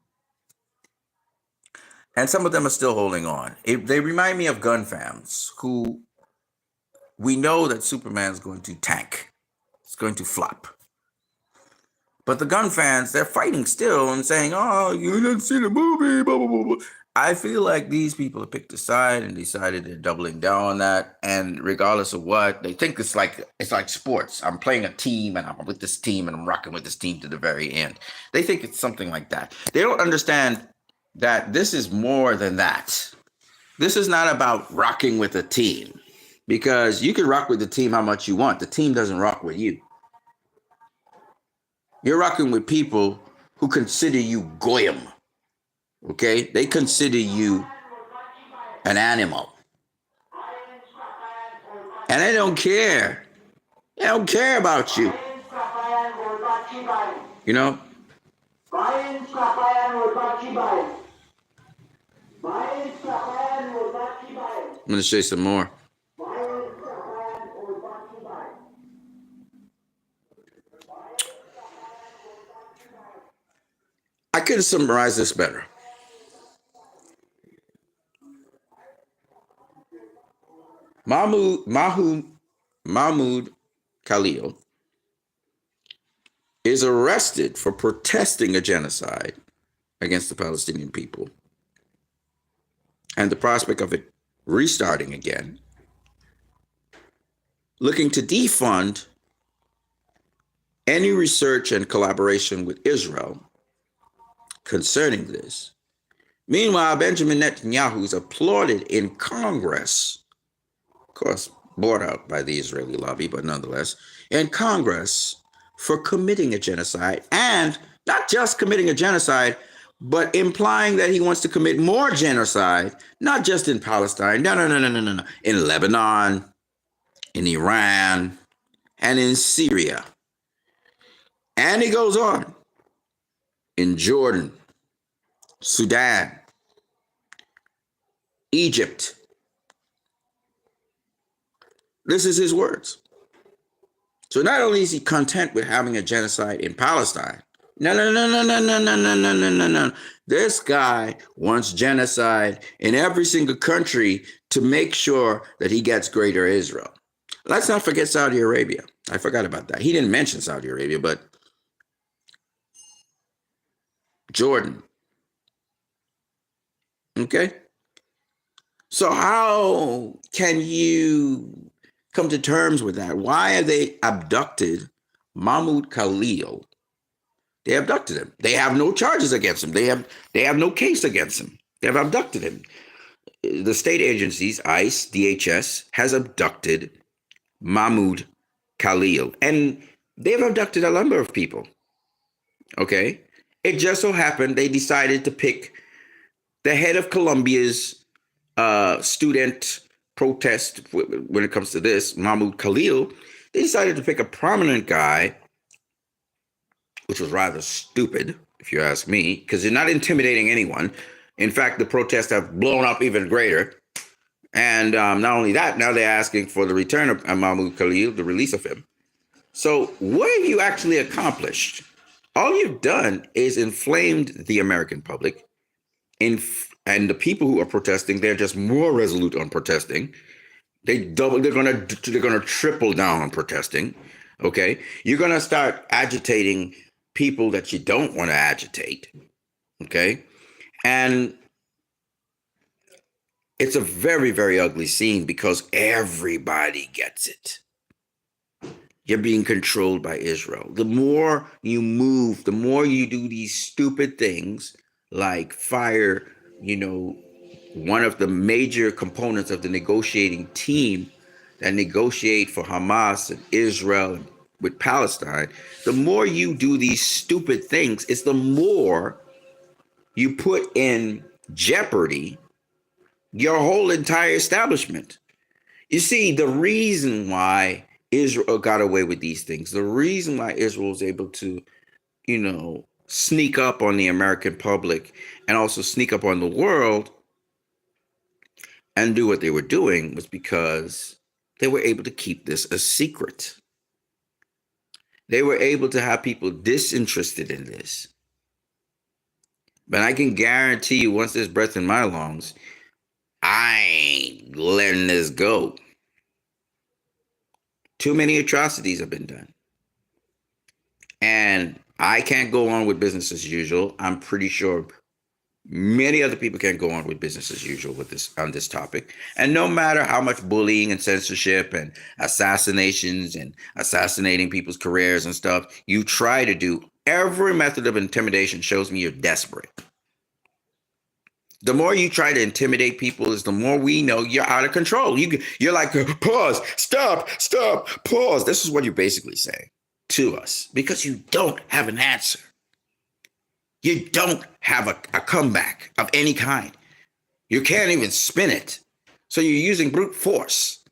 And some of them are still holding on. They remind me of gun fans who we know that Superman's going to tank. It's going to flop. But the gun fans, they're fighting still and saying, oh, you didn't see the movie, blah, blah, blah, blah. I feel like these people have picked a side and decided they're doubling down on that. And regardless of what, they think it's like sports. I'm playing a team and I'm with this team and I'm rocking with this team to the very end. They think it's something like that. They don't understand that this is more than that. This is not about rocking with a team, because you can rock with the team how much you want. The team doesn't rock with you. You're rocking with people who consider you goyim. Okay? They consider you an animal. And they don't care. They don't care about you. You know? I'm going to show you some more. I could have summarized this better. Mahmoud Khalil is arrested for protesting a genocide against the Palestinian people and the prospect of it restarting again, looking to defund any research and collaboration with Israel concerning this. Meanwhile, Benjamin Netanyahu is applauded in Congress, of course, bought out by the Israeli lobby, but nonetheless, in Congress for committing a genocide, and not just committing a genocide, but implying that he wants to commit more genocide, not just in Palestine, no, in Lebanon, in Iran, and in Syria. And he goes on, in Jordan, Sudan, Egypt. This is his words. So not only is he content with having a genocide in Palestine, no. This guy wants genocide in every single country to make sure that he gets greater Israel. Let's not forget Saudi Arabia. I forgot about that. He didn't mention Saudi Arabia, but Jordan. Okay? So how can you come to terms with that? Why have they abducted Mahmoud Khalil? They abducted him. They have no charges against him. They have no case against him. They have abducted him. The state agencies, ICE, DHS, has abducted Mahmoud Khalil. And they've abducted a number of people. Okay? It just so happened they decided to pick the head of Colombia's student protest when it comes to this, Mahmoud Khalil. They decided to pick a prominent guy, which was rather stupid, if you ask me, because they're not intimidating anyone. In fact, the protests have blown up even greater. And not only that, now they're asking for the return of Mahmoud Khalil, the release of him. So what have you actually accomplished? All you've done is inflamed the American public. And the people who are protesting, they're just more resolute on protesting. They're gonna triple down on protesting. Okay, you're gonna start agitating people that you don't want to agitate. Okay, and it's a very, very ugly scene because everybody gets it. You're being controlled by Israel. The more you move, the more you do these stupid things like fire, one of the major components of the negotiating team that negotiate for Hamas and Israel and with Palestine, the more you do these stupid things, it's the more you put in jeopardy your whole entire establishment. You see, the reason why Israel got away with these things, the reason why Israel was able to, sneak up on the American public and also sneak up on the world and do what they were doing was because they were able to keep this a secret. They were able to have people disinterested in this. But I can guarantee you, once there's breath in my lungs, I ain't letting this go. Too many atrocities have been done. And I can't go on with business as usual. I'm pretty sure many other people can't go on with business as usual on this topic. And no matter how much bullying and censorship and assassinations and assassinating people's careers and stuff you try to do, every method of intimidation shows me you're desperate. The more you try to intimidate people is the more we know you're out of control. You're like, pause, stop, pause. This is what you're basically saying to us because you don't have an answer. You don't have a comeback of any kind. You can't even spin it. So you're using brute force.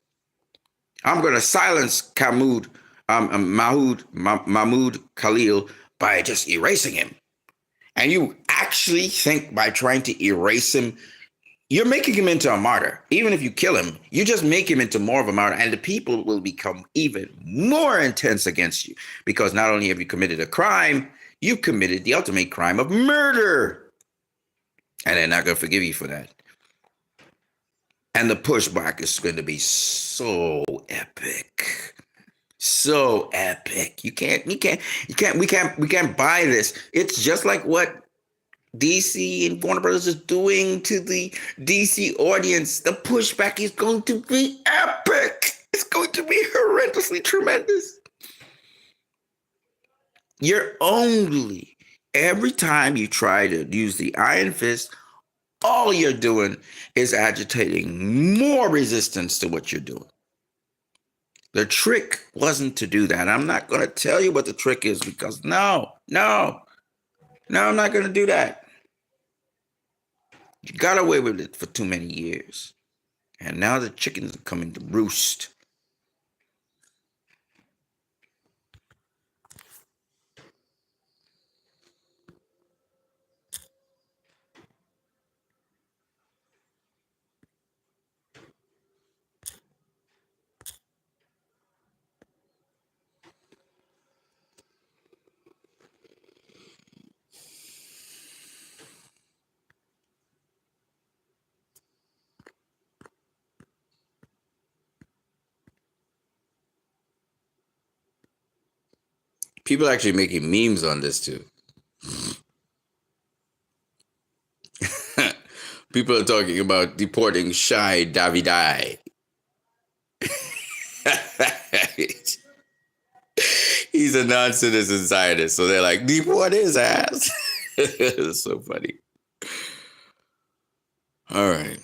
I'm going to silence Mahmoud Khalil by just erasing him. And you actually think by trying to erase him, you're making him into a martyr. Even if you kill him, you just make him into more of a martyr. And the people will become even more intense against you because not only have you committed a crime, you committed the ultimate crime of murder. And they're not going to forgive you for that. And the pushback is going to be so epic. So epic. We can't buy this. It's just like what DC and Warner Brothers is doing to the DC audience. The pushback is going to be epic. It's going to be horrendously tremendous. Every time you try to use the iron fist, all you're doing is agitating more resistance to what you're doing. The trick wasn't to do that. I'm not going to tell you what the trick is because no, I'm not going to do that. You got away with it for too many years. And now the chickens are coming to roost. People are actually making memes on this too. People are talking about deporting Shai Davidai. He's a non-citizen Zionist, so they're like, deport his ass. It's so funny. All right.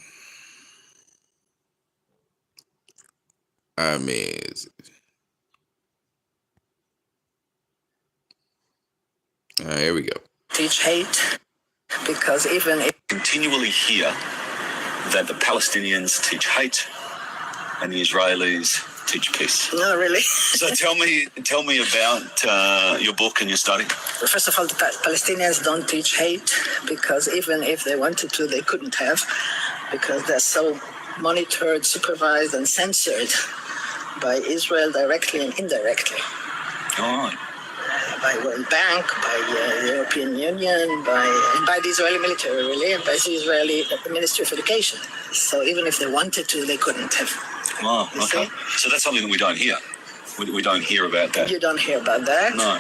I mean, here we go. Teach hate, because even if continually hear that the Palestinians teach hate and the Israelis teach peace. no, really. So tell me about your book and your study. First of all, the Palestinians don't teach hate, because even if they wanted to, they couldn't have, because they're so monitored, supervised, and censored by Israel directly and indirectly. All right. By World Bank, by the European Union, by the Israeli military, really, and by the Israeli Ministry of Education. So even if they wanted to, they couldn't have. Wow, okay. So that's something that we don't hear. We don't hear about that. You don't hear about that. No.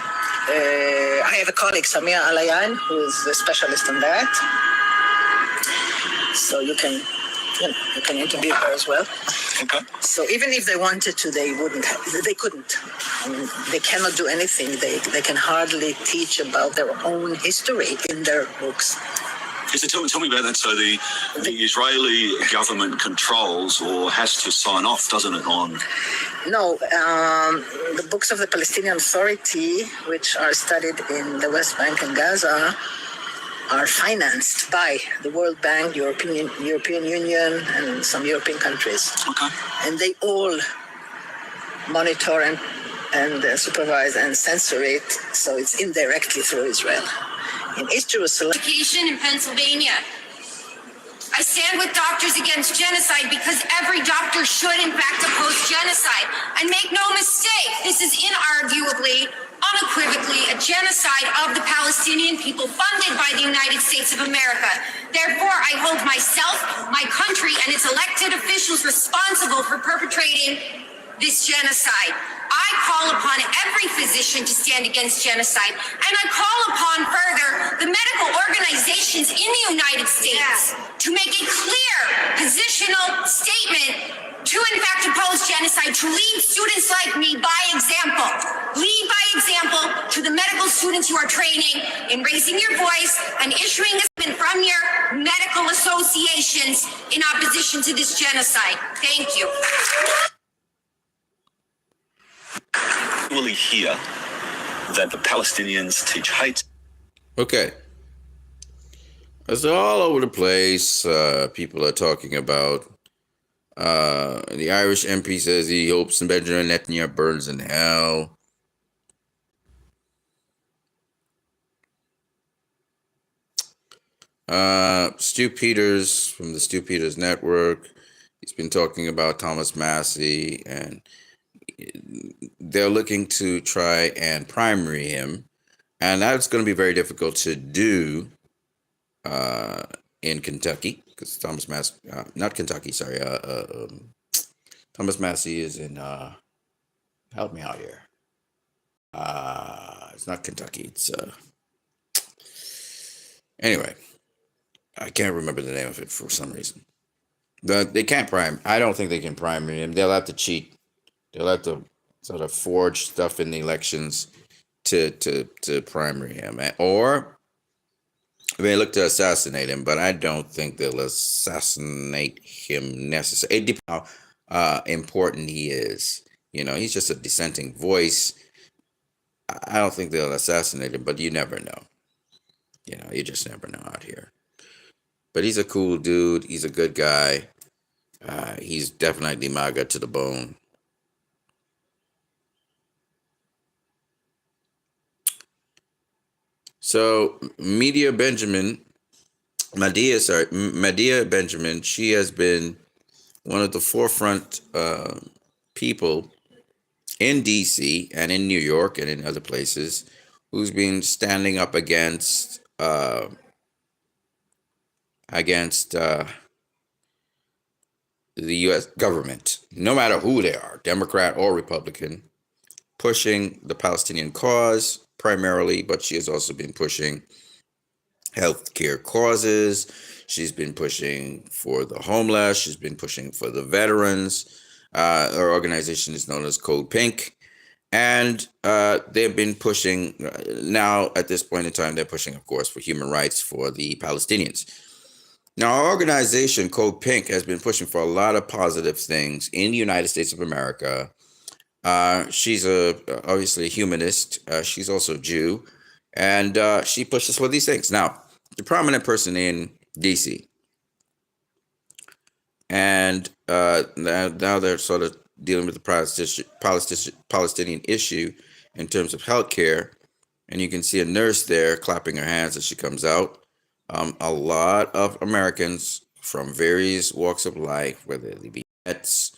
I have a colleague, Samia Alayan, who is a specialist on that. So you can interview her as well. Okay. So even if they wanted to, they couldn't. I mean, they cannot do anything. They can hardly teach about their own history in their books. So tell me about that. So the Israeli government controls or has to sign off, doesn't it, on? No, the books of the Palestinian Authority, which are studied in the West Bank and Gaza, are financed by the World Bank, European Union, and some European countries. Okay. And they all monitor and supervise and censor it, so it's indirectly through Israel. In East Jerusalem. Education in Pennsylvania. I stand with Doctors Against Genocide because every doctor should, in fact, oppose genocide. And make no mistake, this is inarguably, unequivocally a genocide of the Palestinian people funded by the United States of America. Therefore, I hold myself, my country, and its elected officials responsible for perpetrating this genocide. I call upon every physician to stand against genocide, and I call upon further the medical organizations in the United States to make a clear positional statement to, in fact, oppose genocide, to lead students like me by example. Lead by example to the medical students you are training in raising your voice and issuing a statement from your medical associations in opposition to this genocide. Thank you. Will he hear that the Palestinians teach hate? Okay. It's all over the place. People are talking about the Irish MP says he hopes Benjamin Netanyahu burns in hell. Stu Peters from the Stu Peters Network, he's been talking about Thomas Massey, and they're looking to try and primary him, and that's going to be very difficult to do in Kentucky, because Thomas Massey, not Kentucky, sorry, Thomas Massey is in, help me out here. It's not Kentucky, it's, anyway, I can't remember the name of it for some reason. They can't prime, I don't think they can primary him. They'll have to cheat. They'll have to sort of forge stuff in the elections to primary him. Or they look to assassinate him, but I don't think they'll assassinate him necessarily. It depends how important he is. He's just a dissenting voice. I don't think they'll assassinate him, but you never know. You just never know out here. But he's a cool dude. He's a good guy. He's definitely MAGA to the bone. So Medea Benjamin, she has been one of the forefront people in DC and in New York and in other places who's been standing up against the U.S. government, no matter who they are, Democrat or Republican, pushing the Palestinian cause primarily, but she has also been pushing healthcare causes. She's been pushing for the homeless. She's been pushing for the veterans. Her organization is known as Code Pink. And they've been pushing, now at this point in time, they're pushing, of course, for human rights for the Palestinians. Now, our organization, Code Pink, has been pushing for a lot of positive things in the United States of America. She's obviously a humanist. She's also Jew. And she pushes for these things. Now, the prominent person in D.C. And now they're sort of dealing with the Palestinian issue in terms of healthcare. And you can see a nurse there clapping her hands as she comes out. A lot of Americans from various walks of life, whether they be vets,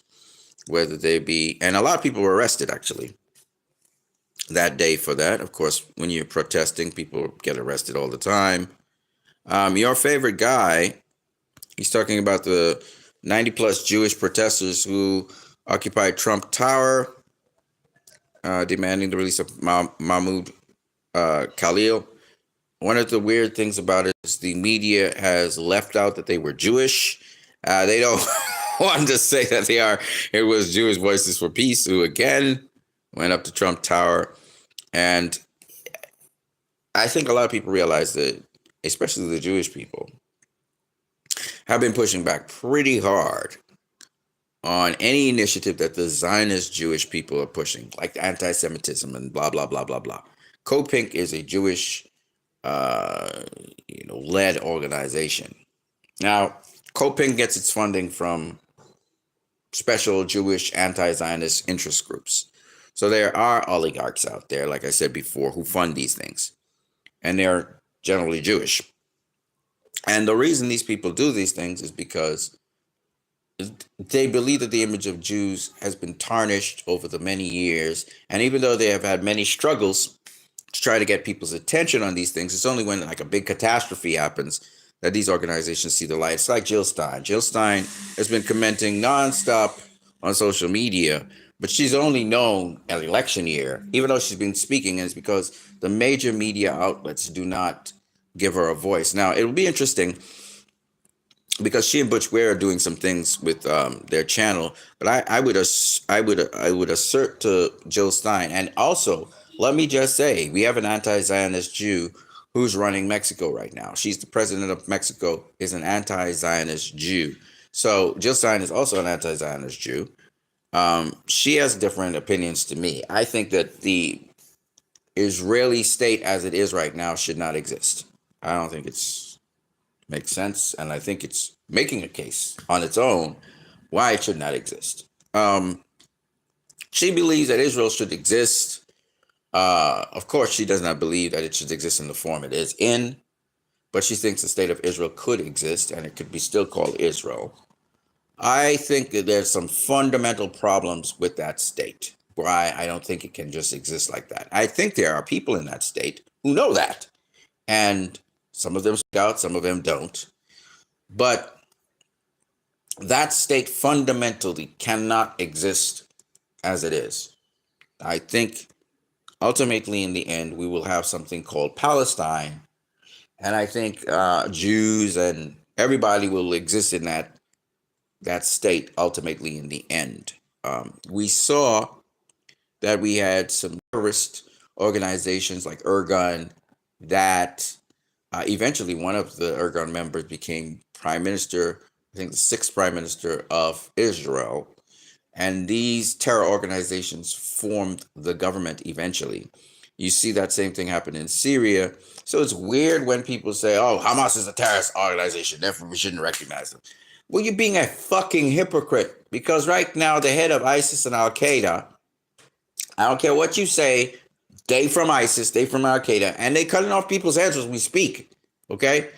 and a lot of people were arrested actually that day for that. Of course, when you're protesting, people get arrested all the time. Your favorite guy, he's talking about the 90 plus Jewish protesters who occupied Trump Tower, demanding the release of Mahmoud Khalil. One of the weird things about it is the media has left out that they were Jewish. They don't want to say that they are. It was Jewish Voices for Peace who again went up to Trump Tower. And I think a lot of people realize that, especially the Jewish people, have been pushing back pretty hard on any initiative that the Zionist Jewish people are pushing, like anti-Semitism and blah, blah, blah, blah, blah. Code Pink is a Jewish led organization. Now, Code Pink gets its funding from special Jewish anti-Zionist interest groups. So there are oligarchs out there, like I said before, who fund these things. And they're generally Jewish. And the reason these people do these things is because they believe that the image of Jews has been tarnished over the many years. And even though they have had many struggles to try to get people's attention on these things, it's only when like a big catastrophe happens that these organizations see the light. It's like Jill Stein. Jill Stein has been commenting nonstop on social media, but she's only known at election year, even though she's been speaking, and it's because the major media outlets do not give her a voice. Now, it'll be interesting because she and Butch Ware are doing some things with their channel, but I would assert to Jill Stein, and also let me just say, we have an anti-Zionist Jew who's running Mexico right now. She's the president of Mexico, is an anti-Zionist Jew. So Jill Stein is also an anti-Zionist Jew. She has different opinions to me. I think that the Israeli state as it is right now should not exist. I don't think it's makes sense, and I think it's making a case on its own why it should not exist. She believes that Israel should exist. Of course, she does not believe that it should exist in the form it is in, but she thinks the state of Israel could exist and it could be still called Israel. I think that there's some fundamental problems with that state. Why I don't think it can just exist like that. I think there are people in that state who know that, and some of them speak out, some of them don't. But that state fundamentally cannot exist as it is. I think ultimately, in the end, we will have something called Palestine. And I think Jews and everybody will exist in that state ultimately in the end. We saw that we had some terrorist organizations like Ergun that eventually one of the Ergun members became prime minister, I think the 6th prime minister of Israel. And these terror organizations formed the government eventually. You see that same thing happen in Syria. So it's weird when people say, oh, Hamas is a terrorist organization, therefore we shouldn't recognize them. Well, you're being a fucking hypocrite, because right now the head of ISIS and Al Qaeda, I don't care what you say, they from ISIS, they from Al Qaeda, and they cutting off people's heads as we speak. Okay?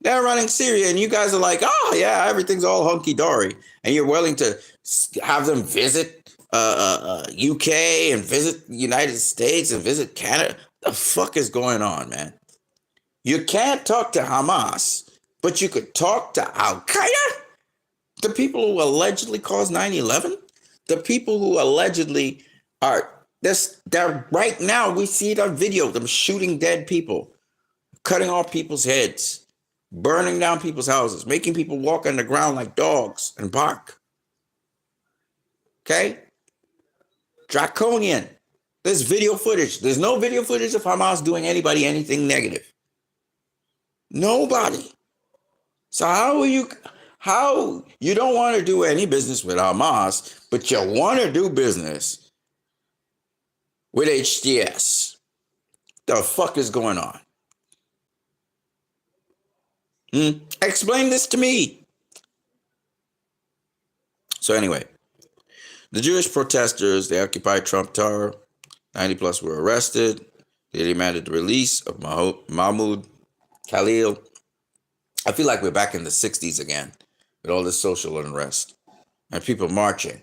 They're running Syria, and you guys are like, oh, yeah, everything's all hunky-dory. And you're willing to have them visit UK and visit the United States and visit Canada. What the fuck is going on, man? You can't talk to Hamas, but you could talk to Al-Qaeda? The people who allegedly caused 9/11? The people who allegedly are, they're right now, we see it on video, them shooting dead people, cutting off people's heads, burning down people's houses, making people walk on the ground like dogs and bark. Okay? Draconian. There's video footage. There's no video footage of Hamas doing anybody anything negative. Nobody. So how you don't want to do any business with Hamas, but you want to do business with HTS? The fuck is going on? Explain this to me. So anyway, the Jewish protesters, the Occupy Trump Tower, 90 plus were arrested. They demanded the release of Mahmoud Khalil. I feel like we're back in the 60s again with all this social unrest and people marching.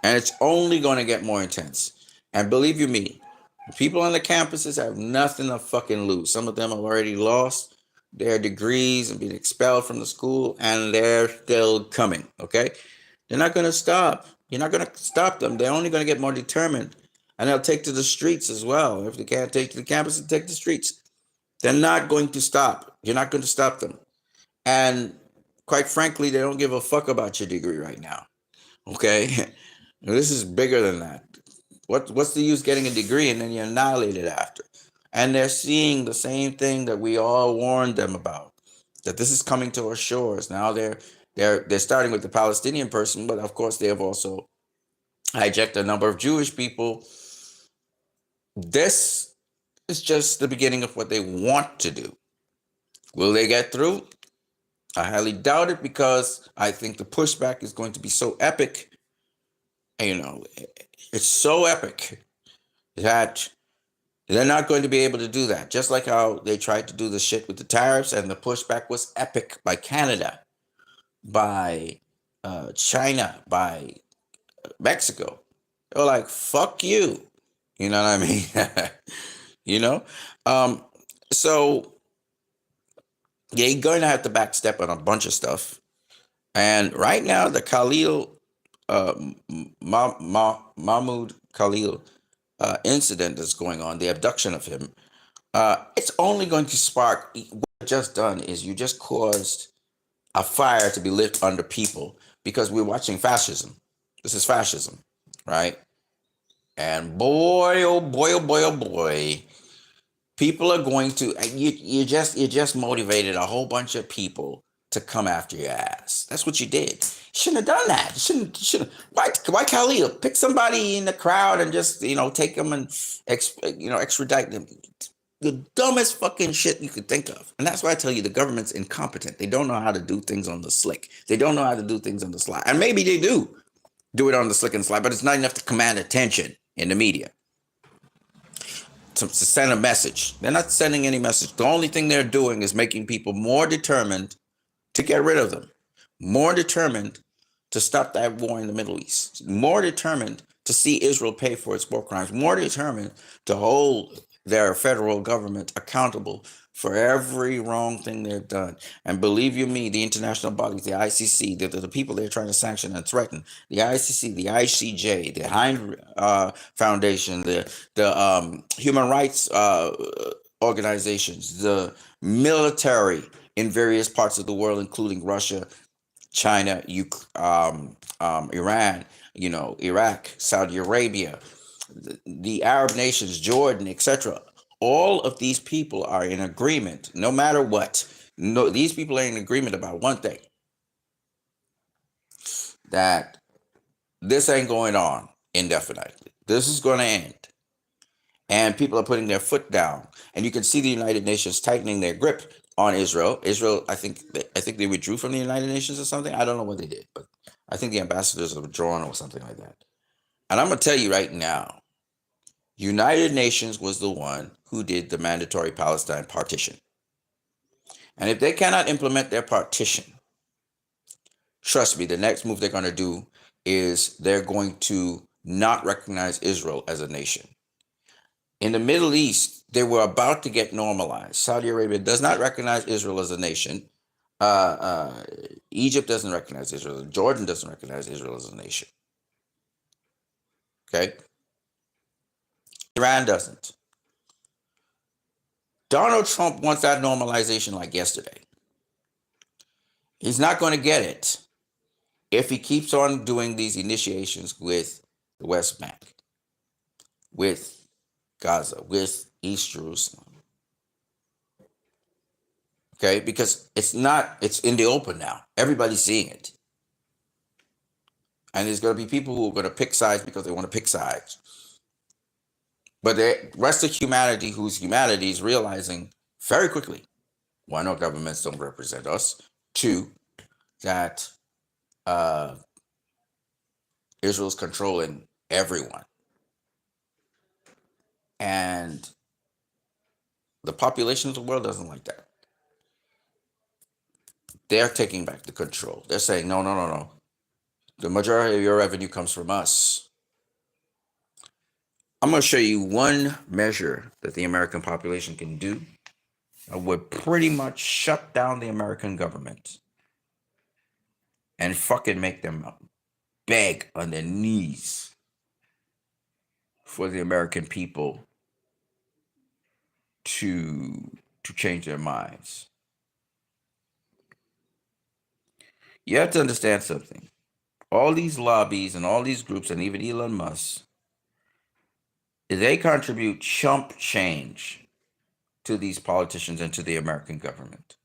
And it's only going to get more intense. And believe you me, the people on the campuses have nothing to fucking lose. Some of them have already lost their degrees and been expelled from the school, and they're still coming, okay? They're not going to stop. You're not going to stop them. They're only going to get more determined, and they'll take to the streets as well. If they can't take to the campus, they'll take to the streets. They're not going to stop. You're not going to stop them. And quite frankly, they don't give a fuck about your degree right now, okay? This is bigger than that. What's the use getting a degree and then you're annihilated after? And they're seeing the same thing that we all warned them about, that this is coming to our shores. Now they're starting with the Palestinian person, but of course they have also hijacked a number of Jewish people. This is just the beginning of what they want to do. Will they get through? I highly doubt it, because I think the pushback is going to be so epic. You know, it's so epic that they're not going to be able to do that. Just like how they tried to do the shit with the tariffs, and the pushback was epic by Canada, by China, by Mexico. They're like, fuck you. You know what I mean? You know? So you're going to have to backstep on a bunch of stuff. And right now, the Khalil, Mahmoud Khalil incident that's going on, the abduction of him, it's only going to spark. What you've just done is you just caused a fire to be lit under people, because we're watching fascism. This is fascism, right? And boy, oh boy, oh boy, oh boy, people are going to, you just motivated a whole bunch of people to come after your ass. That's what you did. You shouldn't have done that. You shouldn't. Why Khalil? Pick somebody in the crowd and just, take them and, extradite them. The dumbest fucking shit you could think of. And that's why I tell you, the government's incompetent. They don't know how to do things on the slick. They don't know how to do things on the sly. And maybe they do it on the slick and sly, but it's not enough to command attention in the media. To send a message. They're not sending any message. The only thing they're doing is making people more determined to get rid of them, more determined to stop that war in the Middle East, more determined to see Israel pay for its war crimes, more determined to hold their federal government accountable for every wrong thing they've done. And believe you me, the international bodies, the ICC, the people they're trying to sanction and threaten, the ICC, the ICJ, the Hind Foundation, the human rights organizations, the military in various parts of the world, including Russia, China, Iran, Iraq, Saudi Arabia, the Arab nations, Jordan, etc. All of these people are in agreement, no matter what. No, these people are in agreement about one thing, that this ain't going on indefinitely. This is going to end. And people are putting their foot down. And you can see the United Nations tightening their grip on Israel. Israel, I think they withdrew from the United Nations or something. I don't know what they did, but I think the ambassadors are withdrawn or something like that. And I'm going to tell you right now, United Nations was the one who did the mandatory Palestine partition. And if they cannot implement their partition, trust me, the next move they're going to do is they're going to not recognize Israel as a nation. In the Middle East, they were about to get normalized. Saudi Arabia does not recognize Israel as a nation. Egypt doesn't recognize Israel. Jordan doesn't recognize Israel as a nation. Okay? Iran doesn't. Donald Trump wants that normalization like yesterday. He's not going to get it if he keeps on doing these initiations with the West Bank, with Gaza, with East Jerusalem. Okay, because it's in the open now. Everybody's seeing it. And there's going to be people who are going to pick sides because they want to pick sides. But the rest of humanity, whose humanity is realizing very quickly, one, our governments don't represent us. Two, that Israel's controlling everyone. And the population of the world doesn't like that. They're taking back the control. They're saying, no. The majority of your revenue comes from us. I'm going to show you one measure that the American population can do that would pretty much shut down the American government and fucking make them beg on their knees for the American people to change their minds. You have to understand something. All these lobbies and all these groups and even Elon Musk, they contribute chump change to these politicians and to the American government.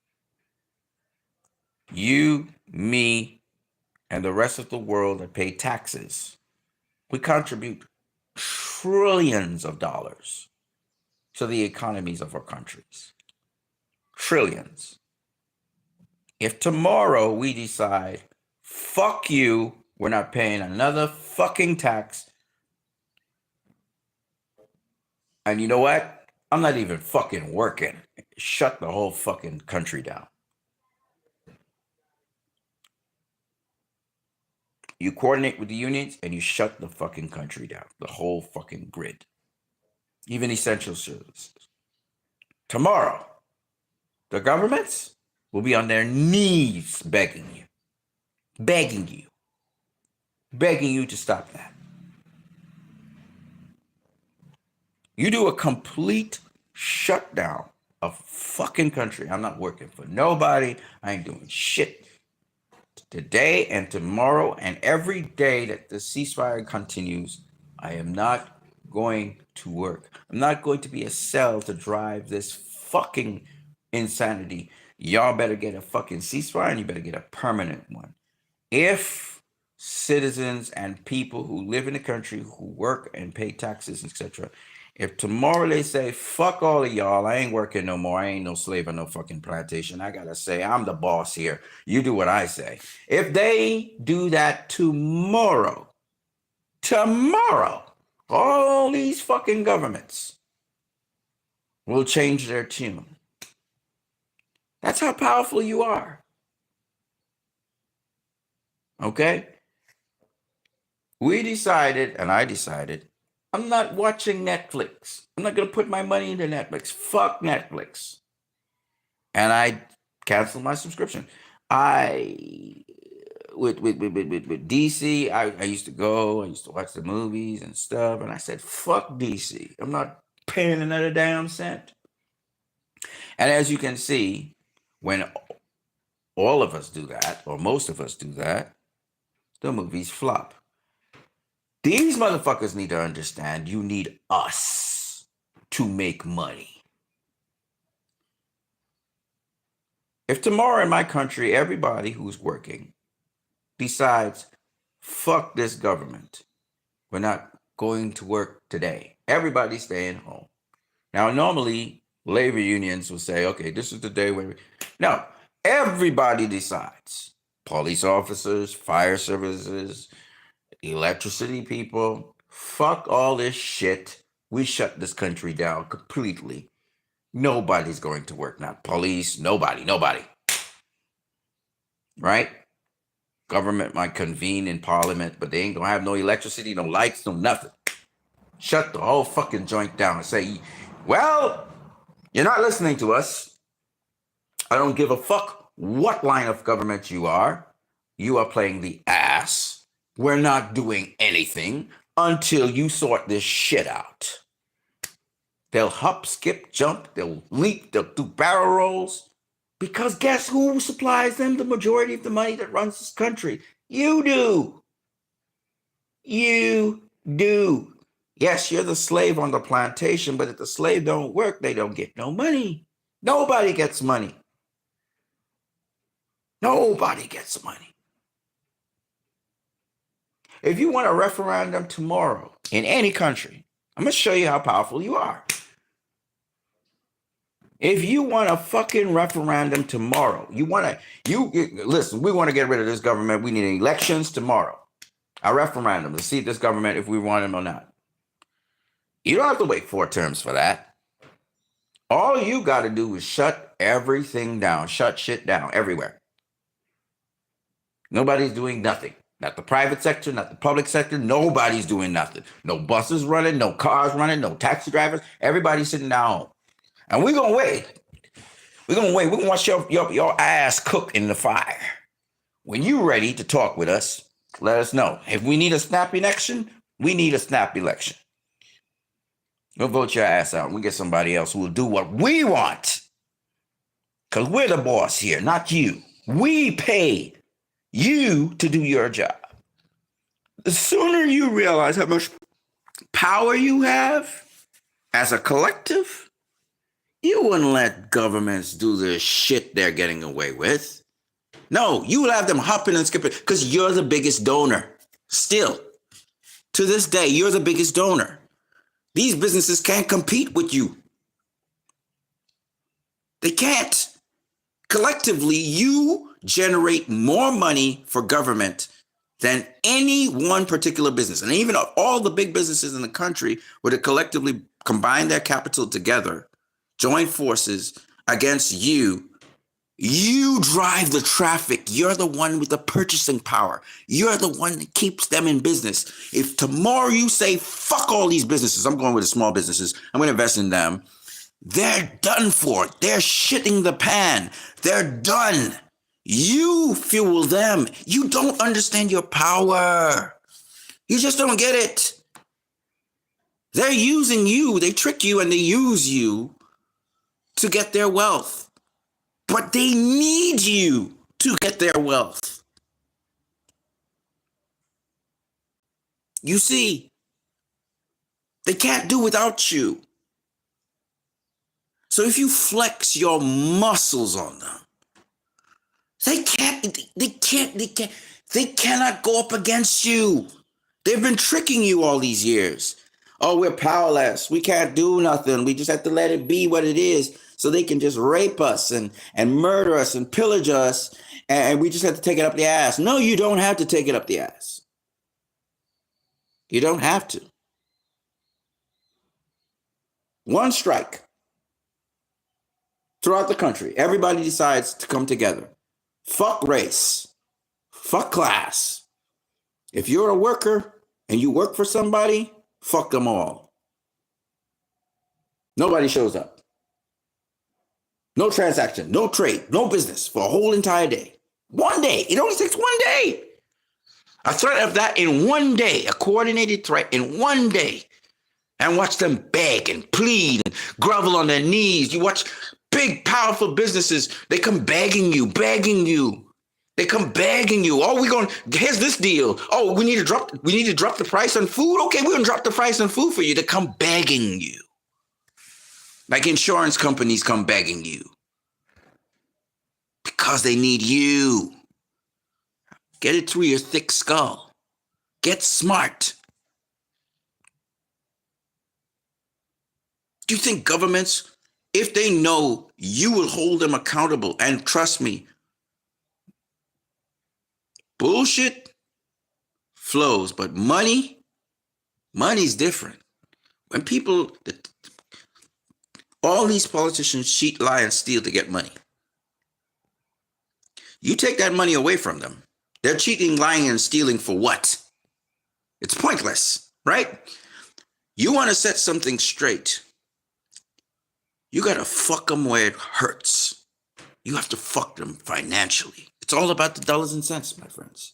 You, me, and the rest of the world that pay taxes, we contribute trillions of dollars to the economies of our countries. Trillions. If tomorrow we decide, fuck you, we're not paying another fucking tax, and you know what? I'm not even fucking working. Shut the whole fucking country down. You coordinate with the unions and you shut the fucking country down. The whole fucking grid. Even essential services. Tomorrow, the governments will be on their knees begging you to stop that. You do a complete shutdown of fucking country. I'm not working for nobody. I ain't doing shit. Today and tomorrow and every day that the ceasefire continues, I am not going to work. I'm not going to be a cell to drive this fucking insanity. Y'all better get a fucking ceasefire and you better get a permanent one. If citizens and people who live in the country, who work and pay taxes, etc., if tomorrow they say, fuck all of y'all, I ain't working no more, I ain't no slave on no fucking plantation, I gotta say, I'm the boss here, you do what I say. If they do that tomorrow, all these fucking governments will change their tune. That's how powerful you are. Okay? We decided, and I decided, I'm not watching Netflix. I'm not going to put my money into Netflix. Fuck Netflix. And I canceled my subscription. With DC, I used to watch the movies and stuff. And I said, fuck DC. I'm not paying another damn cent. And as you can see, when all of us do that, or most of us do that, the movies flop. These motherfuckers need to understand you need us to make money. If tomorrow in my country, everybody who's working decides, fuck this government. We're not going to work today. Everybody's staying home. Now, normally, labor unions will say, okay, this is the day when No, everybody decides. Police officers, fire services, electricity people, fuck all this shit. We shut this country down completely. Nobody's going to work. Not police, nobody. Right? Government might convene in parliament, but they ain't gonna have no electricity, no lights, no nothing. Shut the whole fucking joint down and say, well, you're not listening to us. I don't give a fuck what line of government you are. You are playing the ass. We're not doing anything until you sort this shit out. They'll hop, skip, jump, they'll leap, they'll do barrel rolls. Because guess who supplies them the majority of the money that runs this country? You do. You do. Yes, you're the slave on the plantation, but if the slave don't work, they don't get no money. Nobody gets money. Nobody gets money. If you want a referendum tomorrow in any country, I'm going to show you how powerful you are. If you want a fucking referendum tomorrow, listen, we want to get rid of this government. We need elections tomorrow. A referendum to see this government if we want him or not. You don't have to wait 4 terms for that. All you got to do is shut everything down, shut shit down everywhere. Nobody's doing nothing. Not the private sector, not the public sector. Nobody's doing nothing. No buses running, no cars running, no taxi drivers. Everybody's sitting down home. And we're going to wait. We're going to wait. We're going to watch your ass cook in the fire. When you're ready to talk with us, let us know. If we need a snap election, we need a snap election. We'll vote your ass out. We get somebody else who will do what we want. Because we're the boss here, not you. We pay you to do your job. The sooner you realize how much power you have as a collective, you wouldn't let governments do the shit they're getting away with. No, you will have them hopping and skipping because you're the biggest donor. Still, to this day, you're the biggest donor. These businesses can't compete with you. They can't. Collectively, you generate more money for government than any one particular business. And even all the big businesses in the country were to collectively combine their capital together, join forces against you. You drive the traffic. You're the one with the purchasing power. You're the one that keeps them in business. If tomorrow you say, fuck all these businesses, I'm going with the small businesses, I'm going to invest in them, they're done for. They're shitting the pan. They're done. You fuel them. You don't understand your power. You just don't get it. They're using you. They trick you and they use you to get their wealth. But they need you to get their wealth. You see, they can't do without you. So if you flex your muscles on them, they cannot go up against you. They've been tricking you all these years. Oh, we're powerless. We can't do nothing. We just have to let it be what it is. So they can just rape us and murder us and pillage us. And we just have to take it up the ass. No, you don't have to take it up the ass. You don't have to. One strike. Throughout the country, everybody decides to come together. Fuck race. Fuck class. If you're a worker and you work for somebody, fuck them all. Nobody shows up. No transaction, no trade, no business for a whole entire day. One day. It only takes 1 day. A threat of that in 1 day, a coordinated threat in 1 day. And watch them beg and plead and grovel on their knees. You watch big, powerful businesses. They come begging you. They come begging you. Oh, here's this deal. Oh, we need to drop the price on food. Okay, we're going to drop the price on food for you. They come begging you. Like insurance companies come begging you. Because they need you. Get it through your thick skull. Get smart. Do you think governments, if they know you will hold them accountable, and trust me, bullshit flows, but money's different. When people, all these politicians cheat, lie, and steal to get money. You take that money away from them. They're cheating, lying, and stealing for what? It's pointless, right? You want to set something straight. You got to fuck them where it hurts. You have to fuck them financially. It's all about the dollars and cents, my friends.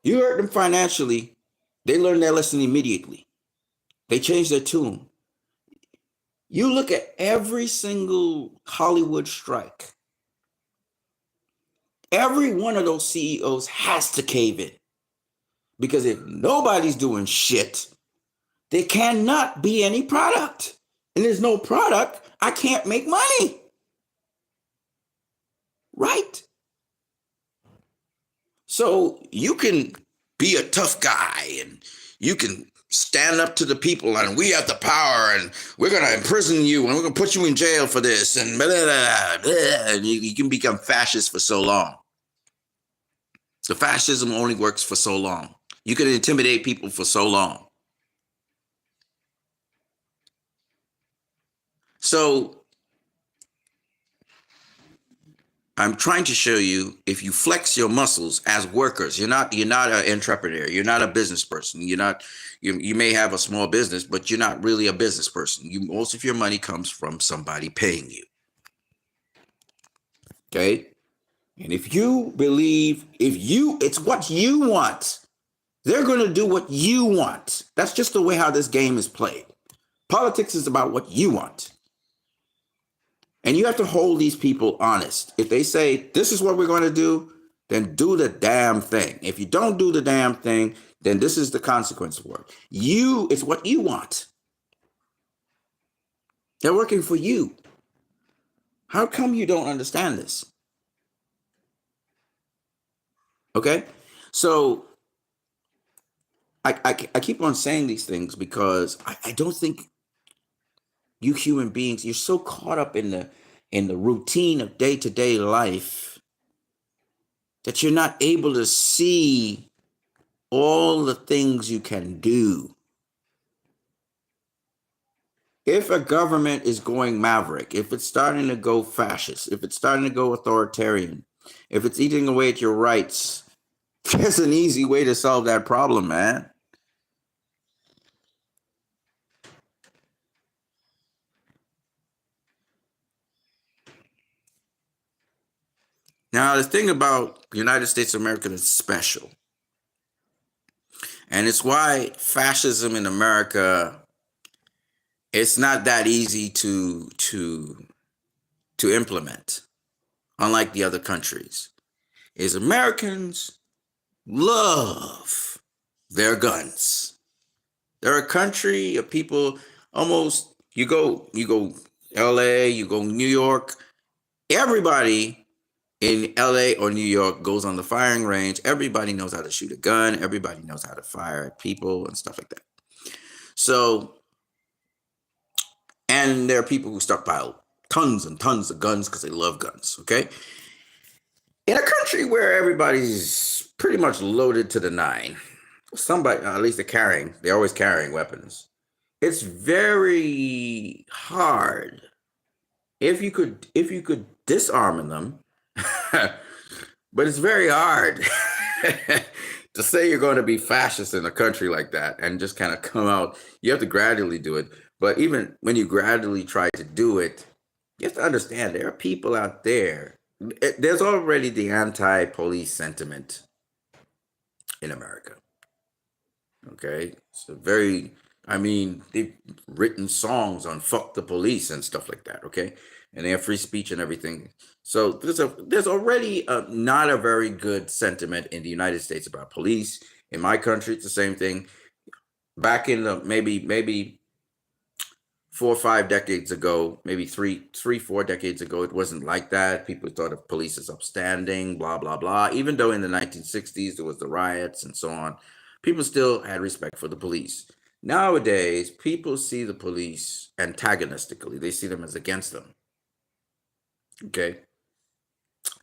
You hurt them financially, they learn their lesson immediately. They change their tune. You look at every single Hollywood strike. Every one of those CEOs has to cave in. Because if nobody's doing shit, there cannot be any product. And there's no product, I can't make money. Right? So you can be a tough guy and you can stand up to the people and we have the power and we're going to imprison you and we're going to put you in jail for this and blah, blah, blah, blah, and you can become fascist for so long. The fascism only works for so long. You can intimidate people for so long. So I'm trying to show you, if you flex your muscles as workers, you're not an entrepreneur, you're not a business person, you may have a small business, but you're not really a business person. Most of your money comes from somebody paying you. Okay? And if you believe, it's what you want, they're going to do what you want. That's just the way how this game is played. Politics is about what you want. And you have to hold these people honest. If they say, this is what we're going to do, then do the damn thing. If you don't do the damn thing, then this is the consequence for it. It's what you want. They're working for you. How come you don't understand this? Okay? So I keep on saying these things because I don't think you human beings, you're so caught up in the routine of day-to-day life that you're not able to see all the things you can do. If a government is going maverick, if it's starting to go fascist, if it's starting to go authoritarian, if it's eating away at your rights, there's an easy way to solve that problem, man. Now, the thing about the United States of America is special. And it's why fascism in America, it's not that easy to implement, unlike the other countries. Is Americans love their guns. They're a country of people, almost, you go LA, you go New York, everybody in LA or New York goes on the firing range. Everybody knows how to shoot a gun. Everybody knows how to fire at people and stuff like that. So, and there are people who stockpile tons and tons of guns because they love guns, okay? In a country where everybody's pretty much loaded to the nine, somebody, at least they're always carrying weapons. It's very hard if you could disarm them. But it's very hard to say you're going to be fascist in a country like that and just kind of come out. You have to gradually do it. But even when you gradually try to do it, you have to understand there are people out there. There's already the anti-police sentiment in America. Okay? They've written songs on fuck the police and stuff like that, okay? And they have free speech and everything. So there's already not a very good sentiment in the United States about police. In my country, it's the same thing. Back in the maybe 4 or 5 decades ago, maybe 4 decades ago, it wasn't like that. People thought of police as upstanding, blah, blah, blah. Even though in the 1960s there was the riots and so on, people still had respect for the police. Nowadays, people see the police antagonistically. They see them as against them. Okay.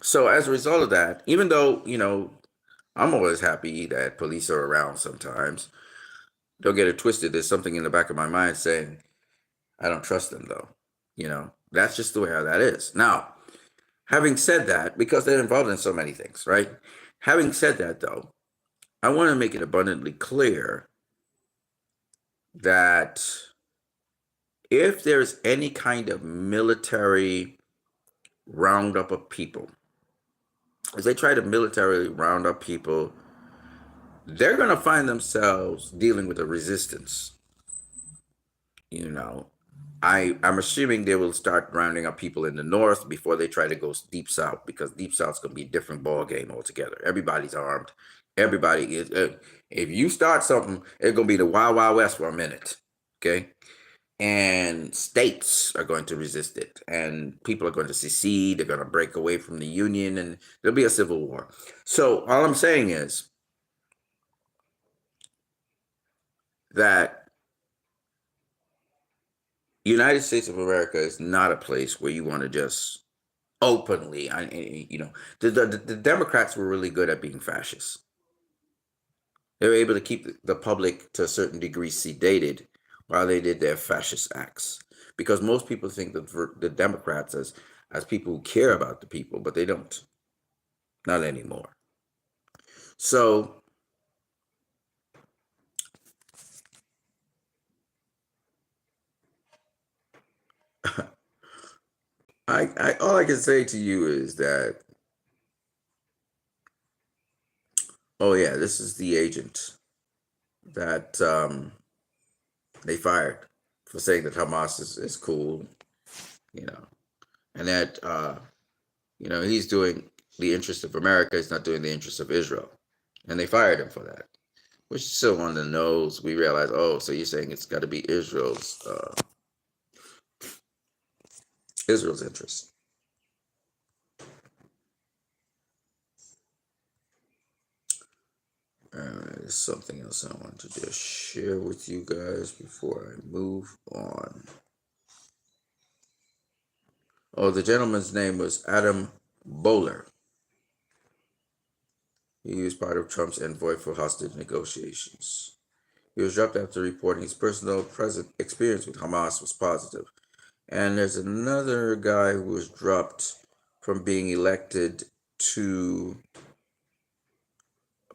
So as a result of that, even though, I'm always happy that police are around sometimes, don't get it twisted. There's something in the back of my mind saying, I don't trust them though. That's just the way how that is. Now, having said that, because they're involved in so many things, right? Having said that though, I want to make it abundantly clear that if there's any kind of military roundup of people, as they try to militarily round up people, they're going to find themselves dealing with a resistance. I'm assuming they will start rounding up people in the north before they try to go deep south, because deep south's going to be a different ball game altogether. Everybody's armed. Everybody is. If you start something, it's going to be the Wild Wild West for a minute. Okay. And states are going to resist it, and people are going to secede. They're going to break away from the Union, and there'll be a civil war. So all I'm saying is that United States of America is not a place where you want to just openly, the Democrats were really good at being fascists. They were able to keep the public to a certain degree sedated while they did their fascist acts, because most people think that the Democrats as people who care about the people, but they don't. Not anymore. So I all I can say to you is that, oh yeah, this is the agent that they fired for saying that Hamas is cool, and that he's doing the interest of America. He's not doing the interest of Israel, and they fired him for that. Which is still on the nose. We realize, oh, so you're saying it's got to be Israel's interest. There's something else I want to just share with you guys before I move on. Oh, the gentleman's name was Adam Bowler. He was part of Trump's envoy for hostage negotiations. He was dropped after reporting his personal experience with Hamas was positive. And there's another guy who was dropped from being elected to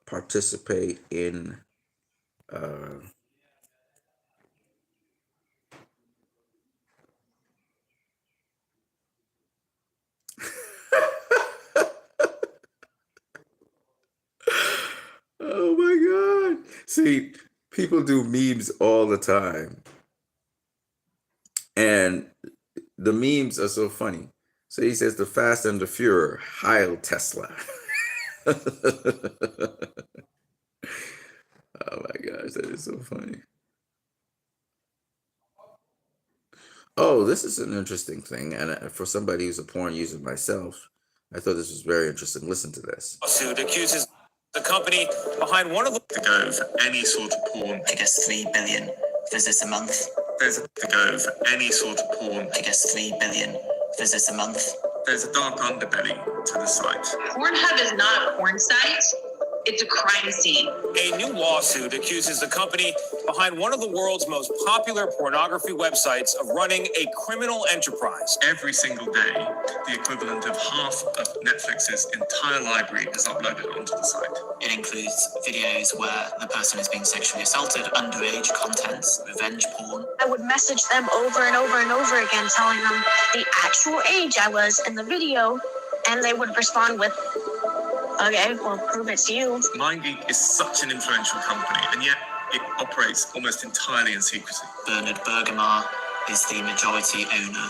participate in oh my God. See, people do memes all the time. And the memes are so funny. So he says, the Fast and the Fuhrer, Heil Tesla. Oh my gosh, that is so funny. Oh, this is an interesting thing. And for somebody who's a porn user myself, I thought this was very interesting. Listen to this. Lawsuit accuses the company behind one of the To go for any sort of porn. I guess 3 billion visits a month. There's to go for any sort of porn. I guess 3 billion visits a month. There's a dark underbelly to the site. Pornhub is not a porn site. It's a crime scene. A new lawsuit accuses the company behind one of the world's most popular pornography websites of running a criminal enterprise. Every single day, the equivalent of half of Netflix's entire library is uploaded onto the site. It includes videos where the person is being sexually assaulted, underage contents, revenge porn. I would message them over and over and over again, telling them the actual age I was in the video, and they would respond with, okay, well, prove it to you. MindGeek is such an influential company, and yet it operates almost entirely in secrecy. Bernard Bergamar is the majority owner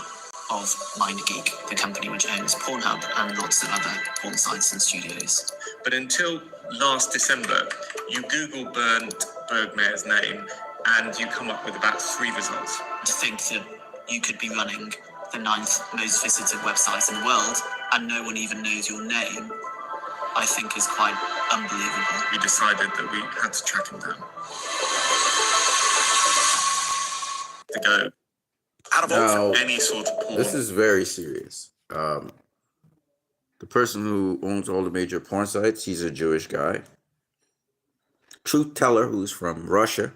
of MindGeek, the company which owns Pornhub and lots of other porn sites and studios. But until last December, you Google Bernd Bergmayer's name, and you come up with about 3 results. To think that you could be running the 9th most visited website in the world and no one even knows your name, I think is quite unbelievable. We decided that we had to track him down. To go out of Now, any sort of porn. this is very serious. The person who owns all the major porn sites, he's a Jewish guy. Truth Teller, who's from Russia,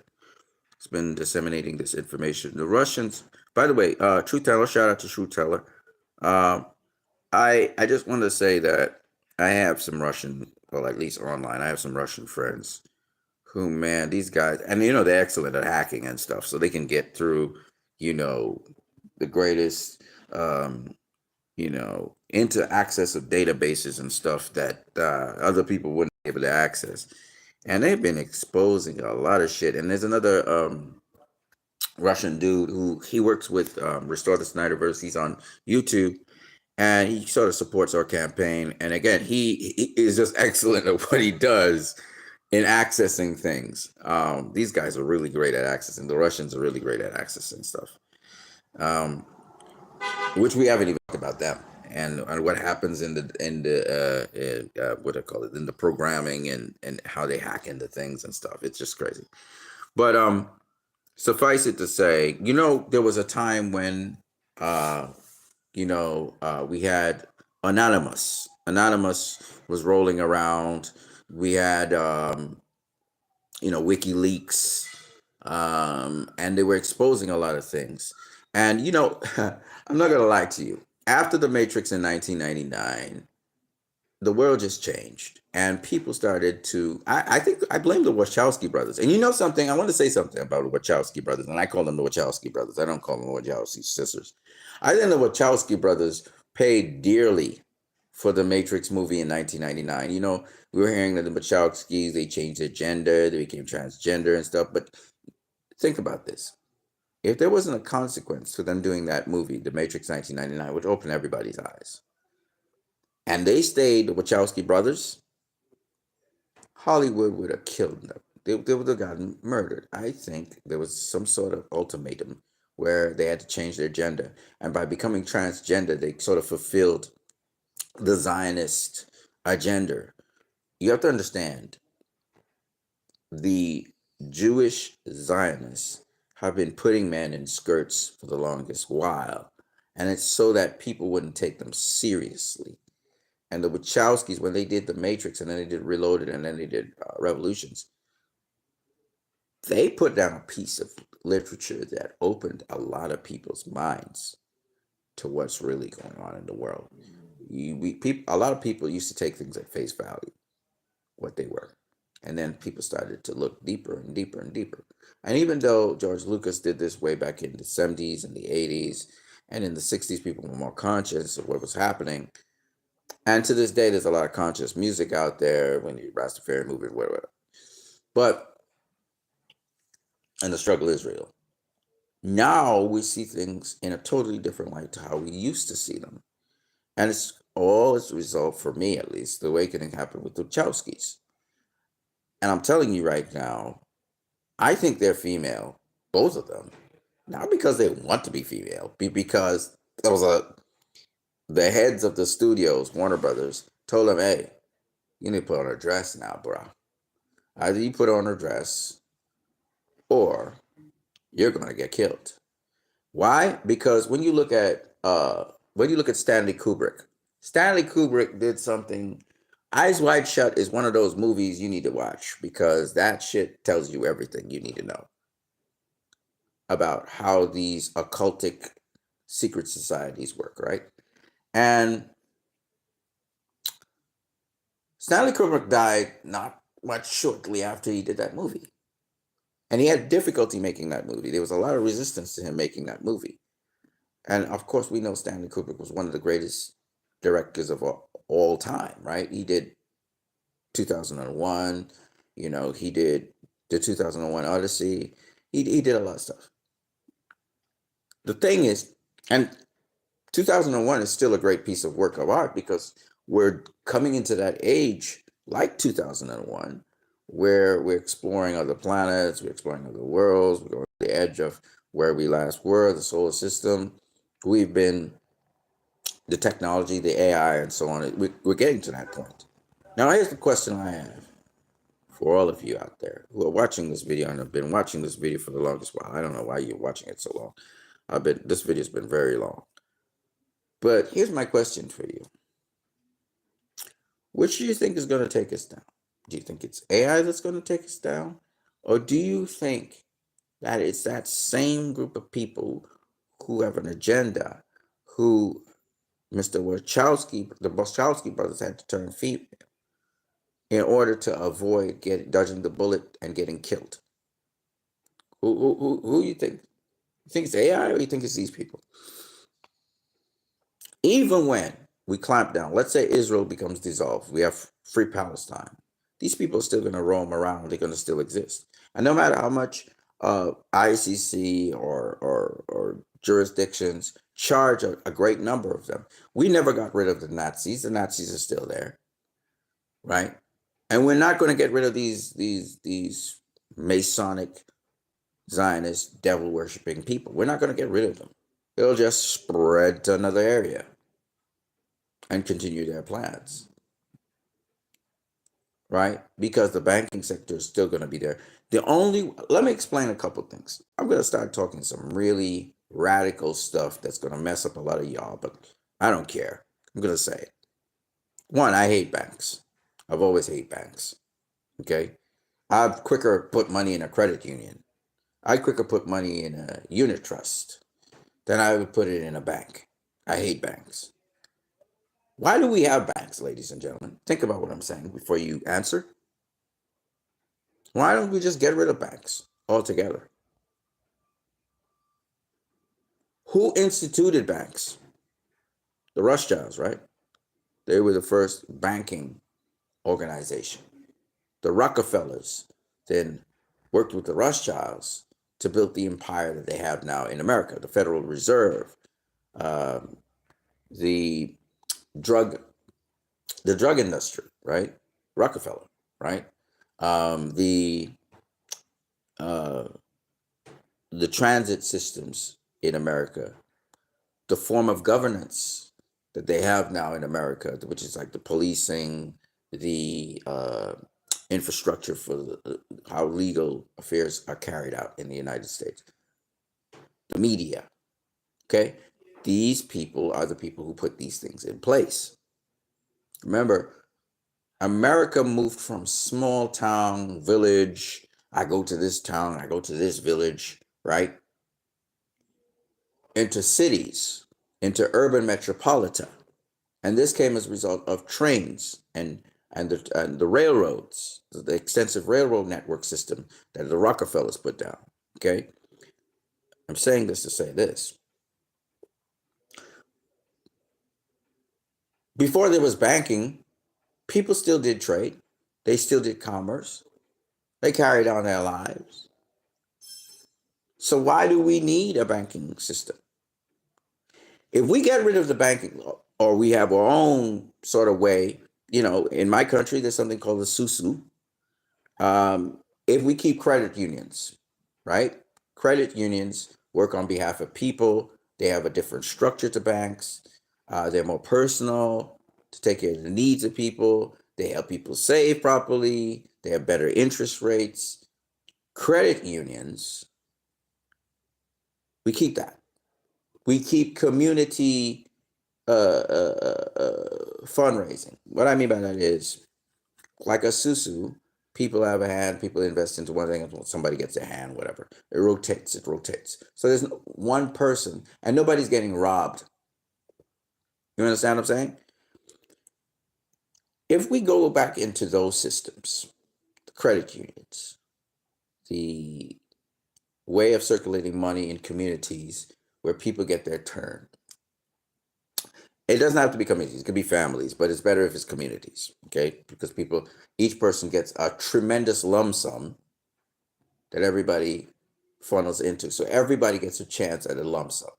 has been disseminating this information. The Russians, by the way, Truth Teller, shout out to Truth Teller. I just want to say that I have some Russian, well, at least online, I have some Russian friends who, man, these guys, and they're excellent at hacking and stuff, so they can get through, the greatest, into access of databases and stuff that other people wouldn't be able to access. And they've been exposing a lot of shit. And there's another Russian dude who he works with Restore the Snyderverse. He's on YouTube, and he sort of supports our campaign. And again, he is just excellent at what he does in accessing things. These guys are really great at accessing. The Russians are really great at accessing stuff, which we haven't even talked about them and what happens in the what do I call it, in the programming and how they hack into things and stuff. It's just crazy. But suffice it to say, there was a time when we had Anonymous. Anonymous was rolling around. We had WikiLeaks, and they were exposing a lot of things. And I'm not gonna lie to you. After the Matrix in 1999, the world just changed, and people started to. I think I blame the Wachowski brothers. And something, I want to say something about the Wachowski brothers, and I call them the Wachowski brothers. I don't call them the Wachowski sisters. I think the Wachowski brothers paid dearly for the Matrix movie in 1999. We were hearing that the Wachowskis, they changed their gender, they became transgender and stuff. But think about this. If there wasn't a consequence for them doing that movie, The Matrix 1999, which opened everybody's eyes, and they stayed, the Wachowski brothers, Hollywood would have killed them. They would have gotten murdered. I think there was some sort of ultimatum where they had to change their gender. And by becoming transgender, they sort of fulfilled the Zionist agenda. You have to understand, the Jewish Zionists have been putting men in skirts for the longest while, and it's so that people wouldn't take them seriously. And the Wachowskis, when they did The Matrix, and then they did Reloaded, and then they did Revolutions, they put down a piece of literature that opened a lot of people's minds to what's really going on in the world. A lot of people used to take things at face value, what they were. And then people started to look deeper and deeper and deeper. And even though George Lucas did this way back in the 70s and the 80s, and in the 60s, people were more conscious of what was happening. And to this day, there's a lot of conscious music out there when you Rastafarian movement, whatever. And the struggle is real. Now we see things in a totally different light to how we used to see them. And it's all as a result, for me at least, the awakening happened with the Wachowskis. And I'm telling you right now, I think they're female, both of them. Not because they want to be female, because the heads of the studios, Warner Brothers, told them, hey, you need to put on a dress now, bro. Either you put on a dress or you're going to get killed. Why? Because when you look at Stanley Kubrick did something. Eyes Wide Shut is one of those movies you need to watch, because that shit tells you everything you need to know about how these occultic secret societies work, right? And Stanley Kubrick died not much shortly after he did that movie. And he had difficulty making that movie. There was a lot of resistance to him making that movie. And of course, we know Stanley Kubrick was one of the greatest directors of all time, right? He did 2001, he did the 2001 Odyssey. He did a lot of stuff. The thing is, and 2001 is still a great piece of work of art, because we're coming into that age like 2001, where we're exploring other planets, we're exploring other worlds, we're going to the edge of where we last were, the solar system. We've been the technology, the AI, and so on. We're getting to that point. Now, here's the question I have for all of you out there who are watching this video and have been watching this video for the longest while. I don't know why you're watching it so long. This video's been very long. But here's my question for you. Which do you think is going to take us down? Do you think it's AI that's going to take us down? Or do you think that it's that same group of people who have an agenda, who the Wachowski brothers had to turn female in order to avoid dodging the bullet and getting killed? Who you think? You think it's AI or you think it's these people? Even when we clamp down, let's say Israel becomes dissolved, we have free Palestine. These people are still going to roam around. They're going to still exist. And no matter how much ICC or jurisdictions charge a great number of them, we never got rid of the Nazis. The Nazis are still there, right? And we're not going to get rid of these Masonic, Zionist, devil-worshipping people. We're not going to get rid of them. They'll just spread to another area and continue their plans, right? Because the banking sector is still going to be there. Let me explain a couple things. I'm going to start talking some really radical stuff that's going to mess up a lot of y'all, but I don't care. I'm going to say it. One, I hate banks. I've always hated banks, okay? I'd quicker put money in a credit union. I'd quicker put money in a unit trust than I would put it in a bank. I hate banks. Why do we have banks, ladies and gentlemen? Think about what I'm saying before you answer. Why don't we just get rid of banks altogether? Who instituted banks? The Rothschilds, right? They were the first banking organization. The Rockefellers then worked with the Rothschilds to build the empire that they have now in America, the Federal Reserve, the drug industry, right? Rockefeller, right? The transit systems in America, the form of governance that they have now in America, which is like the policing, the infrastructure for how legal affairs are carried out in the United States, the media, okay? These people are the people who put these things in place. Remember, America moved from small town, village, I go to this town, I go to this village, right? Into cities, into urban metropolitan. And this came as a result of trains and the railroads, the extensive railroad network system that the Rockefellers put down, okay? I'm saying this to say this. Before there was banking, people still did trade. They still did commerce. They carried on their lives. So why do we need a banking system? If we get rid of the banking law, or we have our own sort of way, in my country, there's something called the SUSU. If we keep credit unions, right? Credit unions work on behalf of people. They have a different structure to banks. They're more personal to take care of the needs of people. They help people save properly. They have better interest rates. Credit unions, we keep that. We keep community fundraising. What I mean by that is, like a SUSU, people have a hand, people invest into one thing, somebody gets a hand, whatever. It rotates. So there's one person, and nobody's getting robbed. You understand what I'm saying? If we go back into those systems, the credit unions, the way of circulating money in communities where people get their turn. It doesn't have to be communities, it could be families, but it's better if it's communities, okay? Because each person gets a tremendous lump sum that everybody funnels into. So everybody gets a chance at a lump sum.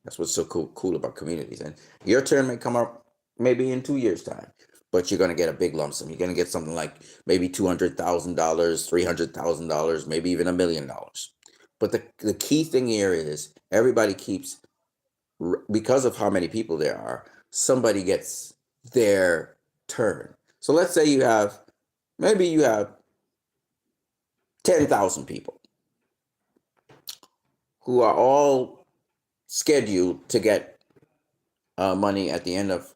That's what's so cool about communities. And your turn may come up maybe in 2 years' time, but you're going to get a big lump sum. You're going to get something like maybe $200,000, $300,000, maybe even $1 million. But the key thing here is everybody keeps, because of how many people there are, somebody gets their turn. So let's say maybe you have 10,000 people who are all scheduled to get money at the end of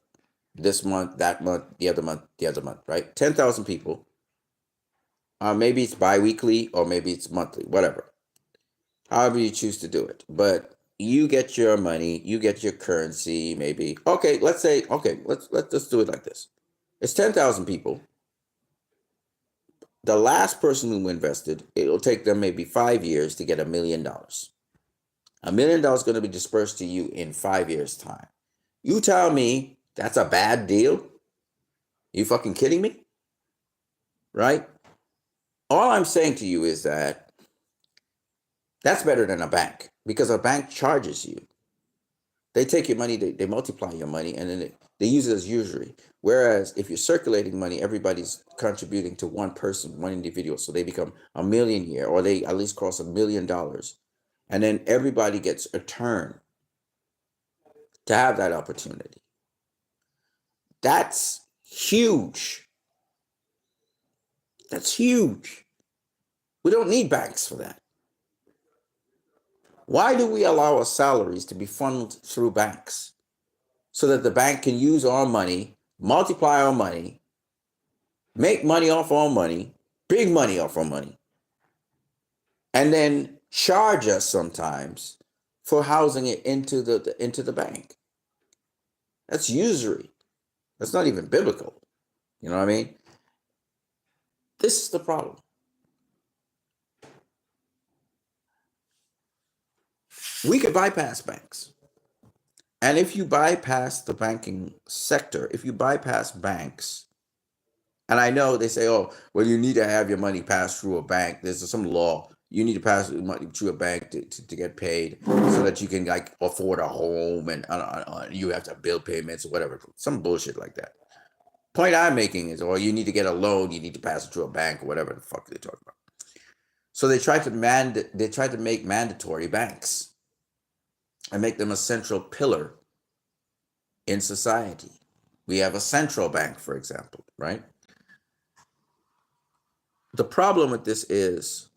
this month, that month, the other month, right? 10,000 people. Maybe it's bi-weekly or maybe it's monthly, whatever. However you choose to do it. But you get your money, you get your currency, maybe. Okay, let's do it like this. It's 10,000 people. The last person who invested, it'll take them maybe 5 years to get $1 million. $1 million is going to be dispersed to you in 5 years' time. You tell me that's a bad deal? You fucking kidding me? Right? All I'm saying to you is that that's better than a bank, because a bank charges you. They take your money, they multiply your money, and then they use it as usury. Whereas if you're circulating money, everybody's contributing to one person, one individual. So they become a millionaire, or they at least cross $1 million. And then everybody gets a turn to have that opportunity. That's huge. That's huge. We don't need banks for that. Why do we allow our salaries to be funneled through banks? So that the bank can use our money, multiply our money, make money off our money, big money off our money, and then charge us sometimes for housing it into the bank. That's usury. That's not even biblical. You know what I mean? This is the problem. We could bypass banks. And if you bypass the banking sector, if you bypass banks, and I know they say, oh, well, you need to have your money passed through a bank. There's some law. You need to pass money through a bank to get paid so that you can like afford a home and you have to have bill payments or whatever. Some bullshit like that. Point I'm making is, or you need to get a loan, you need to pass it through a bank or whatever the fuck they talk about. So they tried to make mandatory banks and make them a central pillar in society. We have a central bank, for example, right? The problem with this is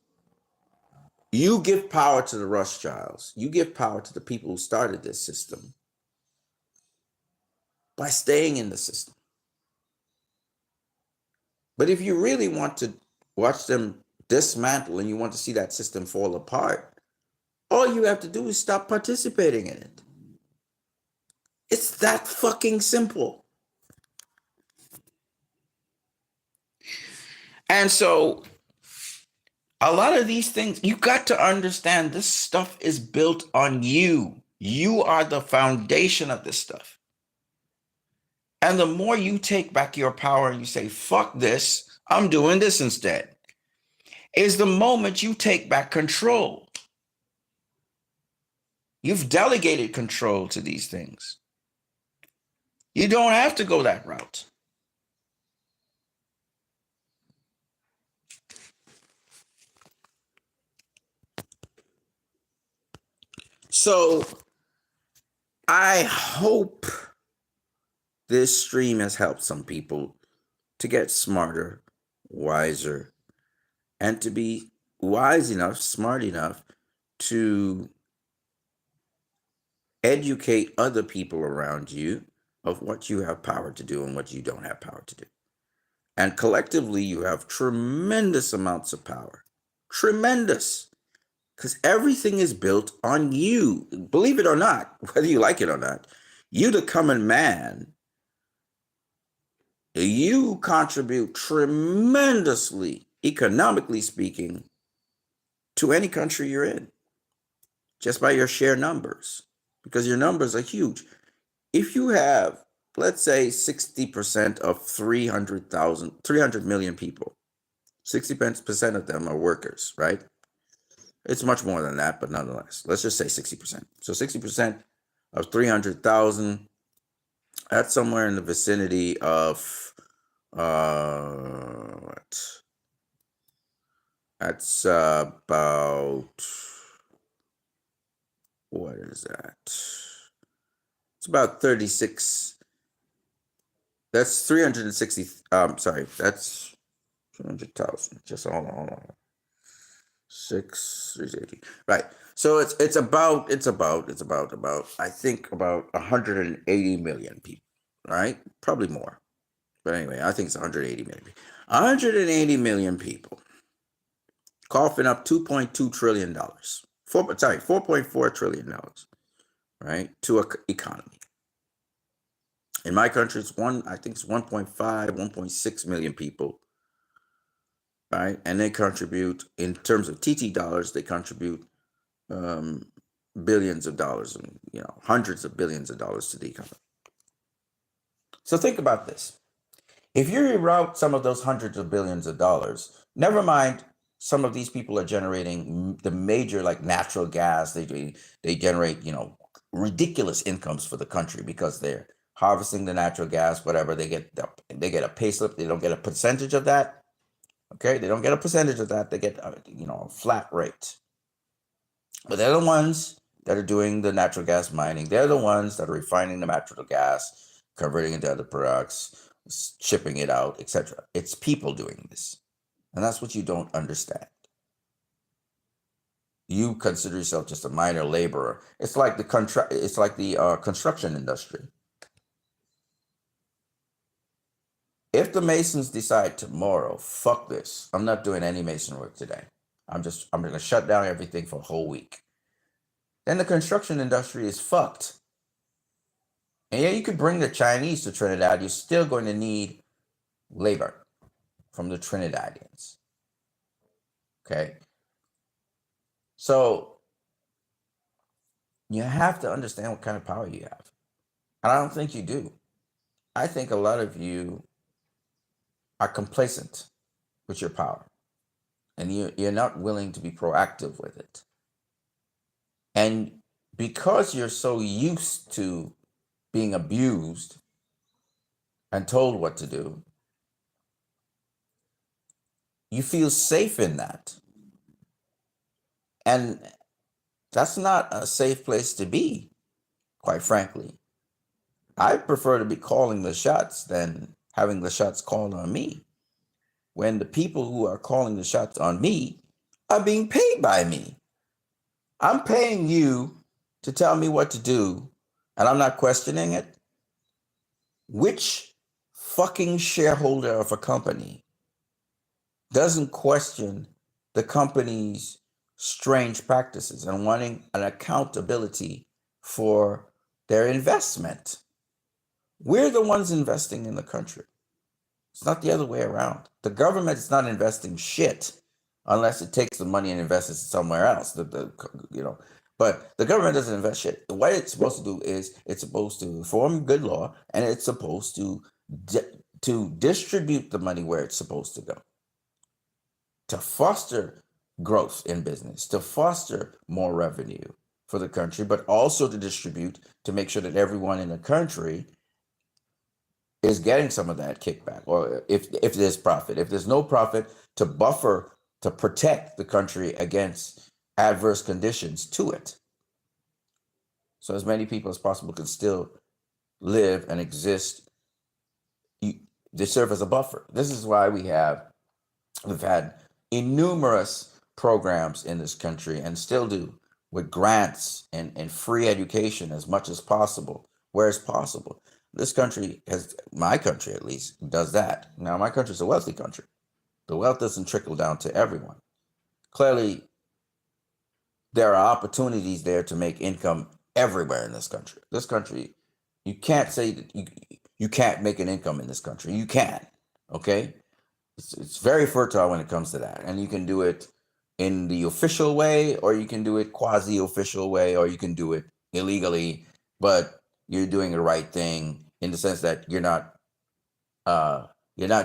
you give power to the Rothschilds. You give power to the people who started this system by staying in the system. But if you really want to watch them dismantle and you want to see that system fall apart, all you have to do is stop participating in it. It's that fucking simple. And so a lot of these things, you got to understand this stuff is built on you. You are the foundation of this stuff. And the more you take back your power and you say, fuck this, I'm doing this instead, is the moment you take back control. You've delegated control to these things. You don't have to go that route. So I hope this stream has helped some people to get smarter, wiser, and to be wise enough, smart enough to educate other people around you of what you have power to do and what you don't have power to do. And collectively, you have tremendous amounts of power. Tremendous. Because everything is built on you. Believe it or not, whether you like it or not, you, the common man, you contribute tremendously, economically speaking, to any country you're in, just by your sheer numbers, because your numbers are huge. If you have, let's say, 60% of 300 million people, 60% of them are workers, right? It's much more than that, but nonetheless, let's just say 60%. So 60% of 300,000, that's somewhere in the vicinity of, what? That's about what is that? It's about 36. That's 360. Sorry, that's 200,000. Just hold on. 680. Right. So it's about I think about 180 million people. Right? Probably more. But anyway, I think it's 180 million. 180 million people coughing up $2.2 trillion. 4.4 trillion dollars, right? To an economy. In my country, I think it's 1.5, 1.6 million people, right? And they contribute, in terms of TT dollars, they contribute billions of dollars, and hundreds of billions of dollars to the economy. So think about this. If you reroute some of those hundreds of billions of dollars, never mind some of these people are generating the major, like natural gas. They generate, ridiculous incomes for the country because they're harvesting the natural gas, whatever. They get a pay slip. They don't get a percentage of that. Okay, they don't get a percentage of that. They get a flat rate. But they're the ones that are doing the natural gas mining. They're the ones that are refining the natural gas, converting it into other products, shipping it out, etc. It's people doing this. And that's what you don't understand. You consider yourself just a minor laborer. It's like the construction industry. If the masons decide tomorrow, fuck this, I'm not doing any mason work today. I'm going to shut down everything for a whole week. Then the construction industry is fucked. And yeah, you could bring the Chinese to Trinidad. You're still going to need labor from the Trinidadians. Okay. So you have to understand what kind of power you have. And I don't think you do. I think a lot of you are complacent with your power. And you're not willing to be proactive with it. And because you're so used to being abused and told what to do, you feel safe in that. And that's not a safe place to be, quite frankly. I prefer to be calling the shots than having the shots called on me, when the people who are calling the shots on me are being paid by me. I'm paying you to tell me what to do, and I'm not questioning it. Which fucking shareholder of a company doesn't question the company's strange practices and wanting an accountability for their investment? We're the ones investing in the country. It's not the other way around. The government is not investing shit unless it takes the money and invests it somewhere else. But the government doesn't invest shit. What it's supposed to do is it's supposed to form good law, and it's supposed to distribute the money where it's supposed to go, to foster growth in business, to foster more revenue for the country, but also to distribute, to make sure that everyone in the country is getting some of that kickback. Or if there's profit, if there's no profit, to buffer, to protect the country against adverse conditions to it. So as many people as possible can still live and exist. They serve as a buffer. This is why we've had innumerous programs in this country, and still do, with grants and free education as much as possible, where it's possible. This country my country at least, does that. Now, my country is a wealthy country. The wealth doesn't trickle down to everyone. Clearly, there are opportunities there to make income everywhere in this country. This country, you can't say that you can't make an income in this country. You can, okay? It's very fertile when it comes to that. And you can do it in the official way, or you can do it quasi-official way, or you can do it illegally, but you're doing the right thing in the sense that you're not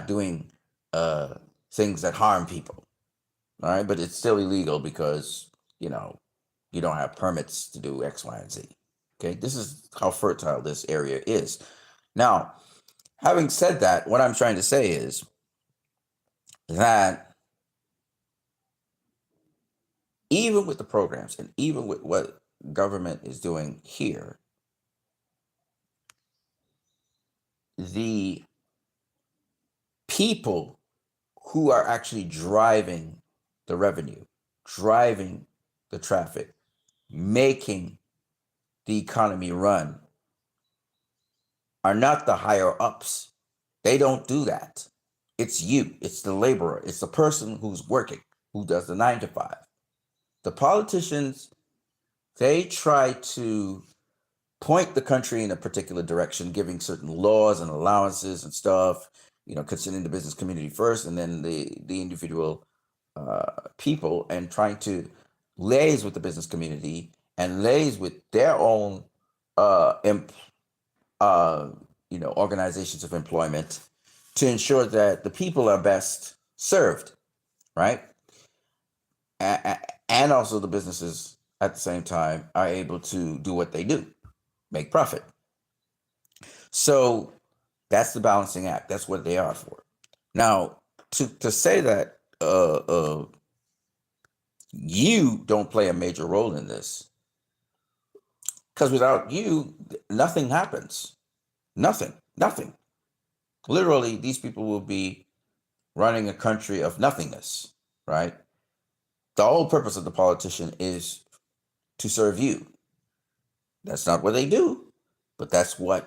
doing things that harm people. All right, but it's still illegal because you don't have permits to do X, Y, and Z. Okay, this is how fertile this area is. Now, having said that, what I'm trying to say is that even with the programs and even with what government is doing here, the people who are actually driving the revenue, driving the traffic, making the economy run are not the higher ups. They don't do that. It's you, it's the laborer, it's the person who's working, who does the 9 to 5. The politicians, they try to point the country in a particular direction, giving certain laws and allowances and stuff, considering the business community first and then the individual people, and trying to liaise with the business community and liaise with their own organizations of employment to ensure that the people are best served, right? And also the businesses at the same time are able to do what they do, make profit. So that's the balancing act. That's what they are for. Now, to say that you don't play a major role in this, because without you, nothing happens. Nothing. Literally, these people will be running a country of nothingness, right? The whole purpose of the politician is to serve you. That's not what they do, but that's why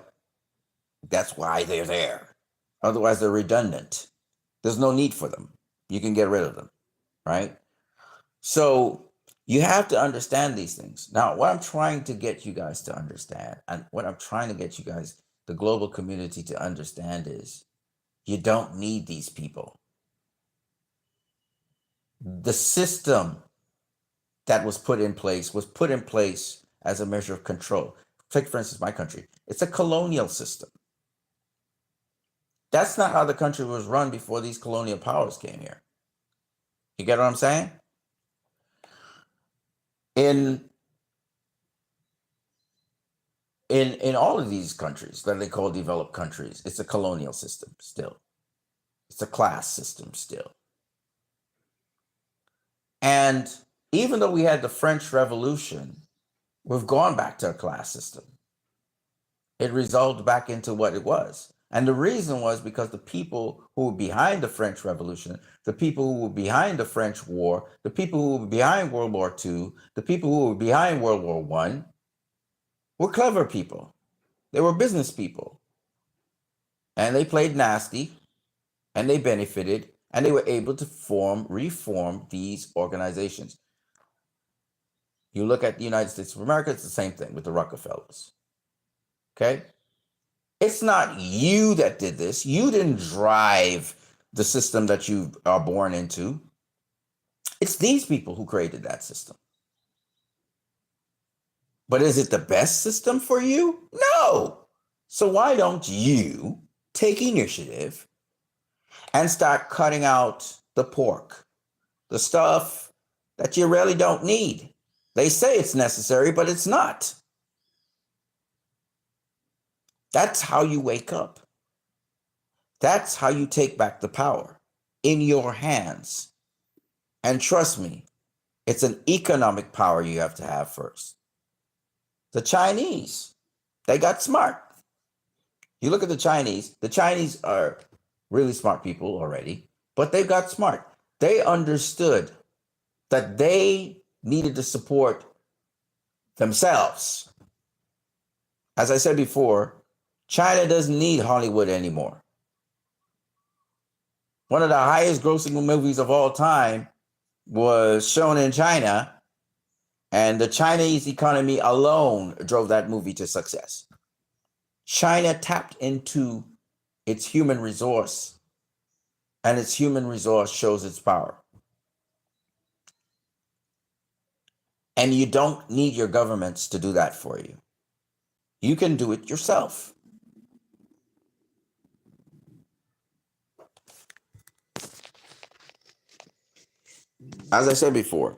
they're there. Otherwise, they're redundant. There's no need for them. You can get rid of them, right? So you have to understand these things. Now, what I'm trying to get you guys to understand, and what I'm trying to get you guys, the global community, to understand is you don't need these people. The system that was put in place as a measure of control. Take, for instance, my country. It's a colonial system. That's not how the country was run before these colonial powers came here. You get what I'm saying? In all of these countries that they call developed countries, it's a colonial system still. It's a class system still. And even though we had the French Revolution, we've gone back to a class system. It resolved back into what it was. And the reason was because the people who were behind the French Revolution, the people who were behind the French War, the people who were behind World War II, the people who were behind World War I, were clever people. They were business people. And they played nasty, and they benefited, and they were able to reform these organizations. You look at the United States of America, it's the same thing with the Rockefellers. Okay? It's not you that did this. You didn't drive the system that you are born into. It's these people who created that system. But is it the best system for you? No. So why don't you take initiative and start cutting out the pork, the stuff that you really don't need? They say it's necessary, but it's not. That's how you wake up. That's how you take back the power in your hands. And trust me, it's an economic power you have to have first. The Chinese, they got smart. You look at the Chinese are really smart people already, but they got smart. They understood that they needed to support themselves. As I said before, China doesn't need Hollywood anymore. One of the highest grossing movies of all time was shown in China, and the Chinese economy alone drove that movie to success. China tapped into its human resource, and its human resource shows its power. And you don't need your governments to do that for you. You can do it yourself. As I said before,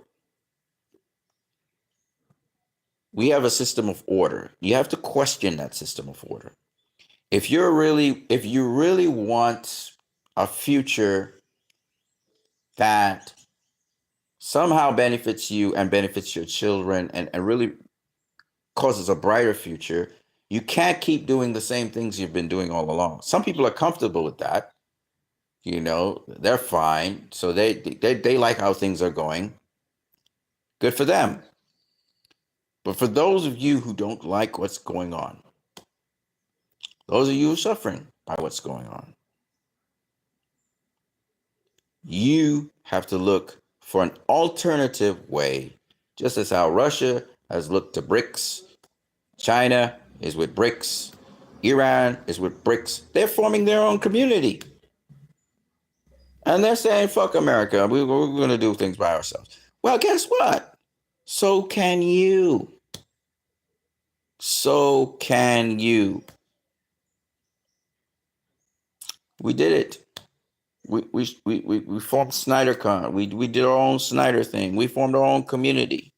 we have a system of order. You have to question that system of order. If you really want a future that somehow benefits you and benefits your children and really causes a brighter future. You can't keep doing the same things you've been doing all along. Some people are comfortable with that. You know, they're fine. So they like how things are going. Good for them. But for those of you who don't like what's going on, those of you who are suffering by what's going on, you have to look for an alternative way, just as how Russia has looked to BRICS. China is with BRICS. Iran is with BRICS. They're forming their own community. And they're saying, fuck America. We're going to do things by ourselves. Well, guess what? So can you. So can you. We did it. We formed SnyderCon. We did our own Snyder thing. We formed our own community.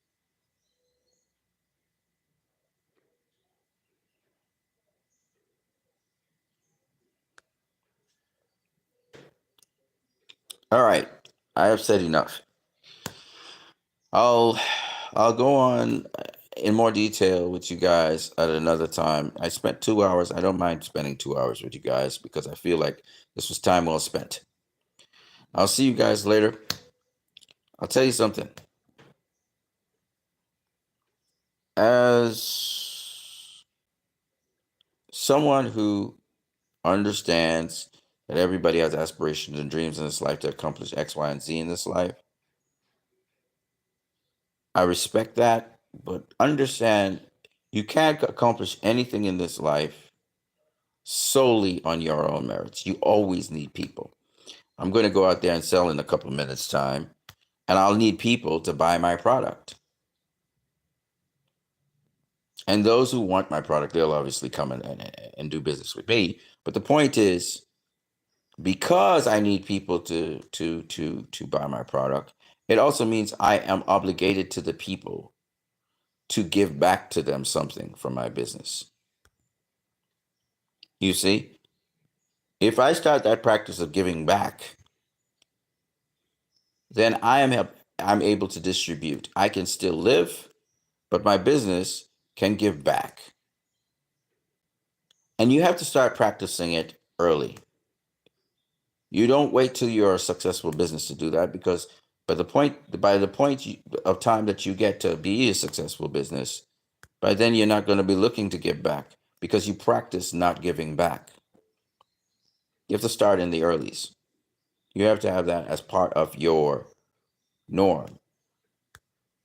All right, I have said enough. I'll go on in more detail with you guys at another time. I spent 2 hours. I don't mind spending 2 hours with you guys because I feel like this was time well spent. I'll see you guys later. I'll tell you something. As someone who understands that everybody has aspirations and dreams in this life to accomplish X, Y, and Z in this life, I respect that, but understand you can't accomplish anything in this life solely on your own merits. You always need people. I'm going to go out there and sell in a couple of minutes' time, and I'll need people to buy my product. And those who want my product, they'll obviously come and do business with me. But the point is, because I need people to buy my product, it also means I am obligated to the people to give back to them something from my business. You see, if I start that practice of giving back, then I'm able to distribute. I can still live, but my business can give back. And you have to start practicing it early. You don't wait till you're a successful business to do that, because by the point of time that you get to be a successful business, by then you're not going to be looking to give back because you practice not giving back. You have to start in the earlies. You have to have that as part of your norm.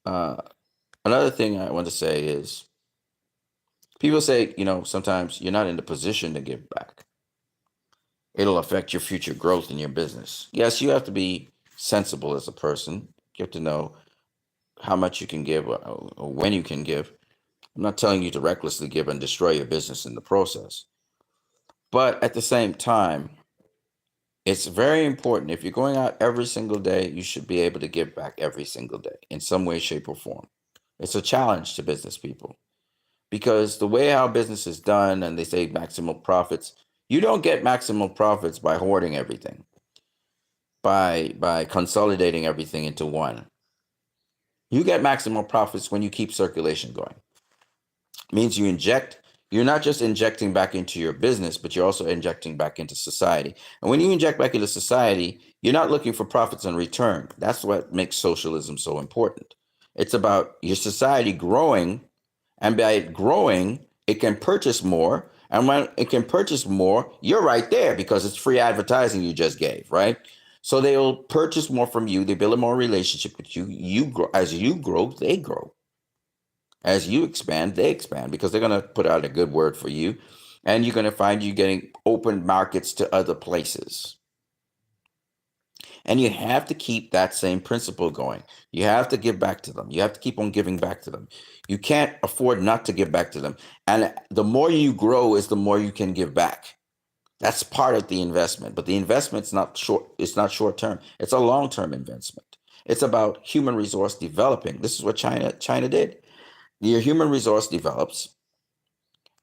Another thing I want to say is, people say, sometimes you're not in the position to give back. It'll affect your future growth in your business. Yes, you have to be sensible as a person. You have to know how much you can give or when you can give. I'm not telling you to recklessly give and destroy your business in the process. But at the same time, it's very important. If you're going out every single day, you should be able to give back every single day in some way, shape, or form. It's a challenge to business people, because the way how business is done, and they say maximum profits, you don't get maximum profits by hoarding everything, by consolidating everything into one. You get maximum profits when you keep circulation going. It means you're not just injecting back into your business, but you're also injecting back into society. And when you inject back into society, you're not looking for profits in return. That's what makes socialism so important. It's about your society growing, and by it growing, it can purchase more. And when it can purchase more, you're right there because it's free advertising you just gave, right? So they'll purchase more from you. They build a more relationship with you. You grow. As you grow, they grow. As you expand, they expand, because they're going to put out a good word for you. And you're going to find you getting open markets to other places. And you have to keep that same principle going. You have to give back to them. You have to keep on giving back to them. You can't afford not to give back to them. And the more you grow is the more you can give back. That's part of the investment. But the investment's not short. It's not short term. It's a long-term investment. It's about human resource developing. This is what China did. Your human resource develops.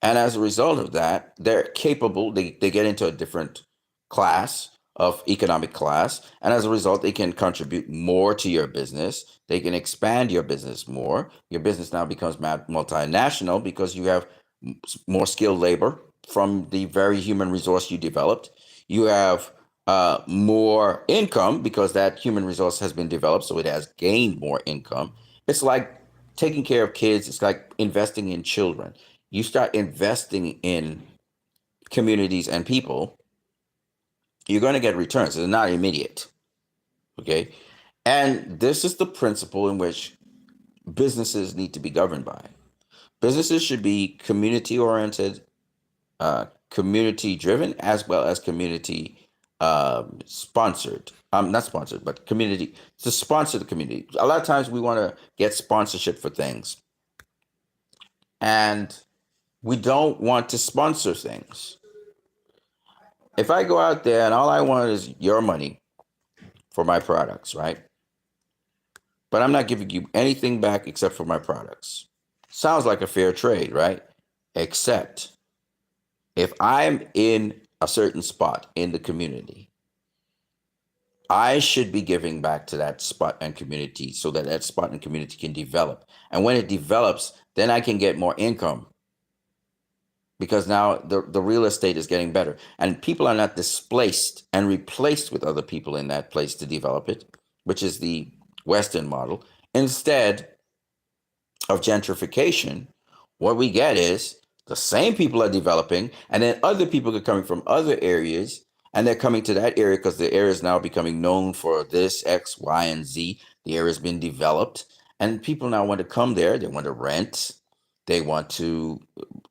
And as a result of that, they're capable. They get into a different class of economic class. And as a result, they can contribute more to your business. They can expand your business more. Your business now becomes multinational because you have more skilled labor from the very human resource you developed. You have more income because that human resource has been developed, so it has gained more income. It's like taking care of kids. It's like investing in children. You start investing in communities and people, you're going to get returns. It's not immediate. Okay. And this is the principle in which businesses need to be governed by. Businesses should be community oriented, community driven, as well as community sponsored. Not sponsored, but community to sponsor the community. A lot of times we want to get sponsorship for things, and we don't want to sponsor things. If I go out there and all I want is your money for my products, right? But I'm not giving you anything back except for my products. Sounds like a fair trade, right? Except if I'm in a certain spot in the community, I should be giving back to that spot and community so that that spot and community can develop. And when it develops, then I can get more income because now the real estate is getting better and people are not displaced and replaced with other people in that place to develop it, which is the Western model. Instead of gentrification, what we get is the same people are developing and then other people are coming from other areas and they're coming to that area because the area is now becoming known for this X, Y, and Z. The area has been developed and people now want to come there. They want to rent. They want to,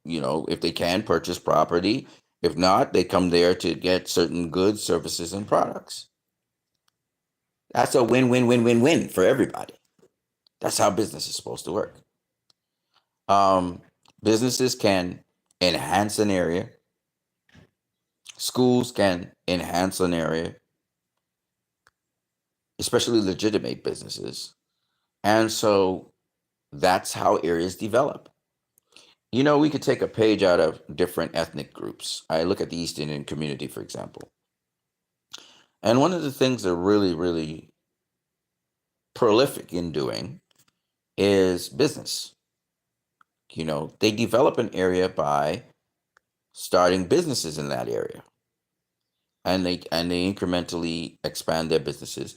if they can, purchase property. If not, they come there to get certain goods, services, and products. That's a win-win-win-win-win for everybody. That's how business is supposed to work. Businesses can enhance an area. Schools can enhance an area, especially legitimate businesses. And so that's how areas develop. We could take a page out of different ethnic groups. I look at the East Indian community, for example. And one of the things they're really, really prolific in doing is business. They develop an area by starting businesses in that area. And they incrementally expand their businesses.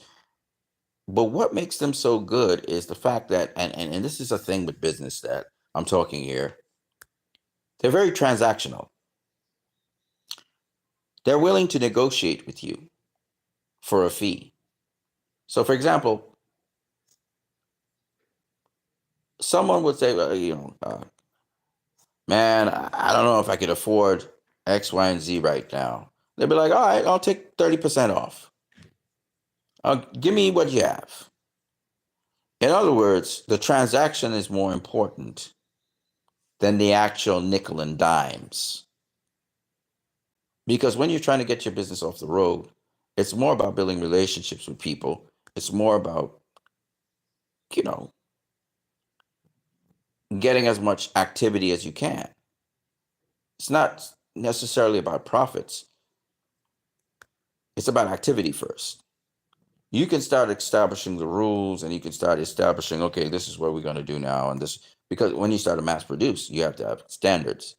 But what makes them so good is the fact that, and this is a thing with business that I'm talking here, they're very transactional. They're willing to negotiate with you for a fee. So, for example, someone would say, man, I don't know if I could afford X, Y, and Z right now. They'd be like, all right, I'll take 30% off. Give me what you have. In other words, the transaction is more important than the actual nickel and dimes. Because when you're trying to get your business off the road, it's more about building relationships with people. It's more about, getting as much activity as you can. It's not necessarily about profits. It's about activity first. You can start establishing the rules and you can start establishing, okay, this is what we're going to do now. And this, because when you start to mass produce, you have to have standards.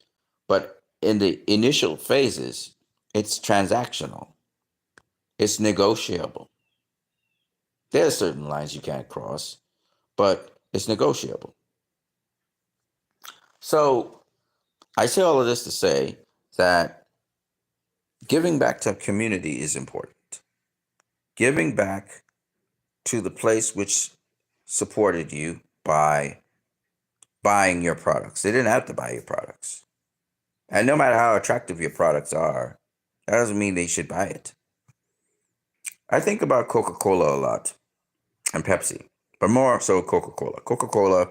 But in the initial phases, it's transactional. It's negotiable. There are certain lines you can't cross, but it's negotiable. So I say all of this to say that giving back to a community is important. Giving back to the place which supported you by buying your products. They didn't have to buy your products. And no matter how attractive your products are, that doesn't mean they should buy it. I think about Coca-Cola a lot and Pepsi, but more so Coca-Cola. Coca-Cola,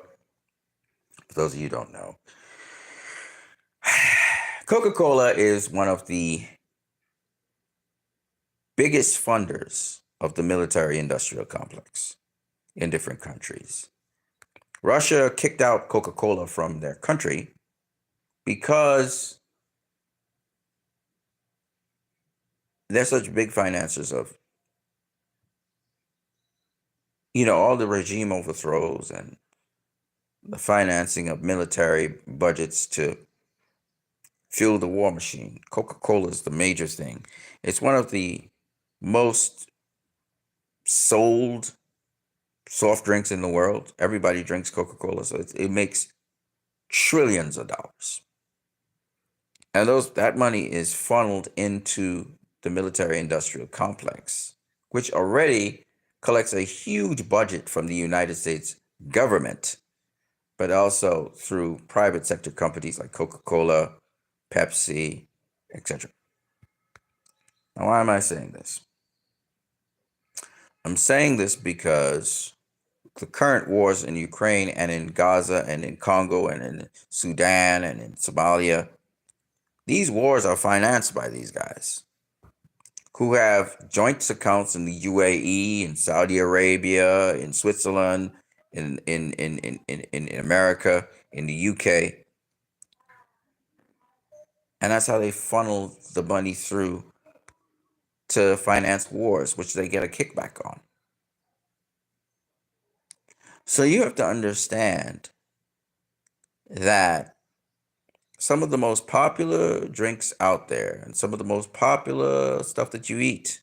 for those of you who don't know, Coca-Cola is one of the biggest funders of the military-industrial complex in different countries. Russia kicked out Coca-Cola from their country because they're such big financiers of, all the regime overthrows and the financing of military budgets to fuel the war machine. Coca-Cola is the major thing. It's one of the most sold soft drinks in the world. Everybody drinks Coca-Cola, so it makes trillions of dollars. And that money is funneled into the military-industrial complex, which already collects a huge budget from the United States government, but also through private sector companies like Coca-Cola, Pepsi, etc. Now, why am I saying this? I'm saying this because the current wars in Ukraine and in Gaza and in Congo and in Sudan and in Somalia, these wars are financed by these guys who have joint accounts in the UAE, in Saudi Arabia, in Switzerland, in America, in the UK. And that's how they funnel the money through to finance wars, which they get a kickback on. So you have to understand that some of the most popular drinks out there and some of the most popular stuff that you eat,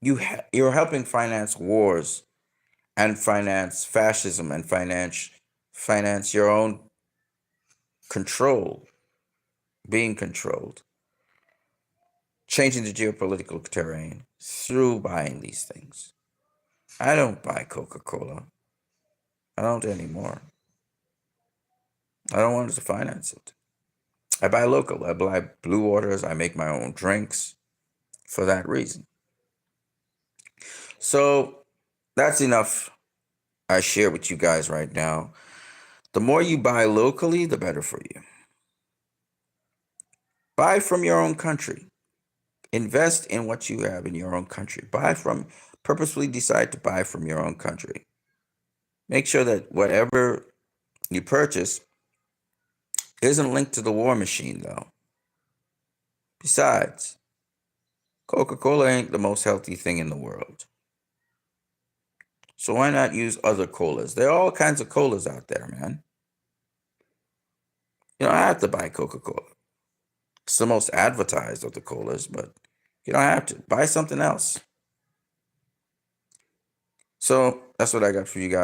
you're helping finance wars and finance fascism and finance your own control, being controlled, changing the geopolitical terrain through buying these things. I don't buy Coca-Cola. I don't anymore. I don't want to finance it. I buy local. I buy Blue Waters. I make my own drinks for that reason. So that's enough I share with you guys right now. The more you buy locally, the better for you. Buy from your own country. Invest in what you have in your own country. Purposefully decide to buy from your own country. Make sure that whatever you purchase isn't linked to the war machine, though. Besides, Coca-Cola ain't the most healthy thing in the world. So why not use other colas? There are all kinds of colas out there, man. You don't have to buy Coca-Cola. It's the most advertised of the colas, but you don't have to. Buy something else. So that's what I got for you guys.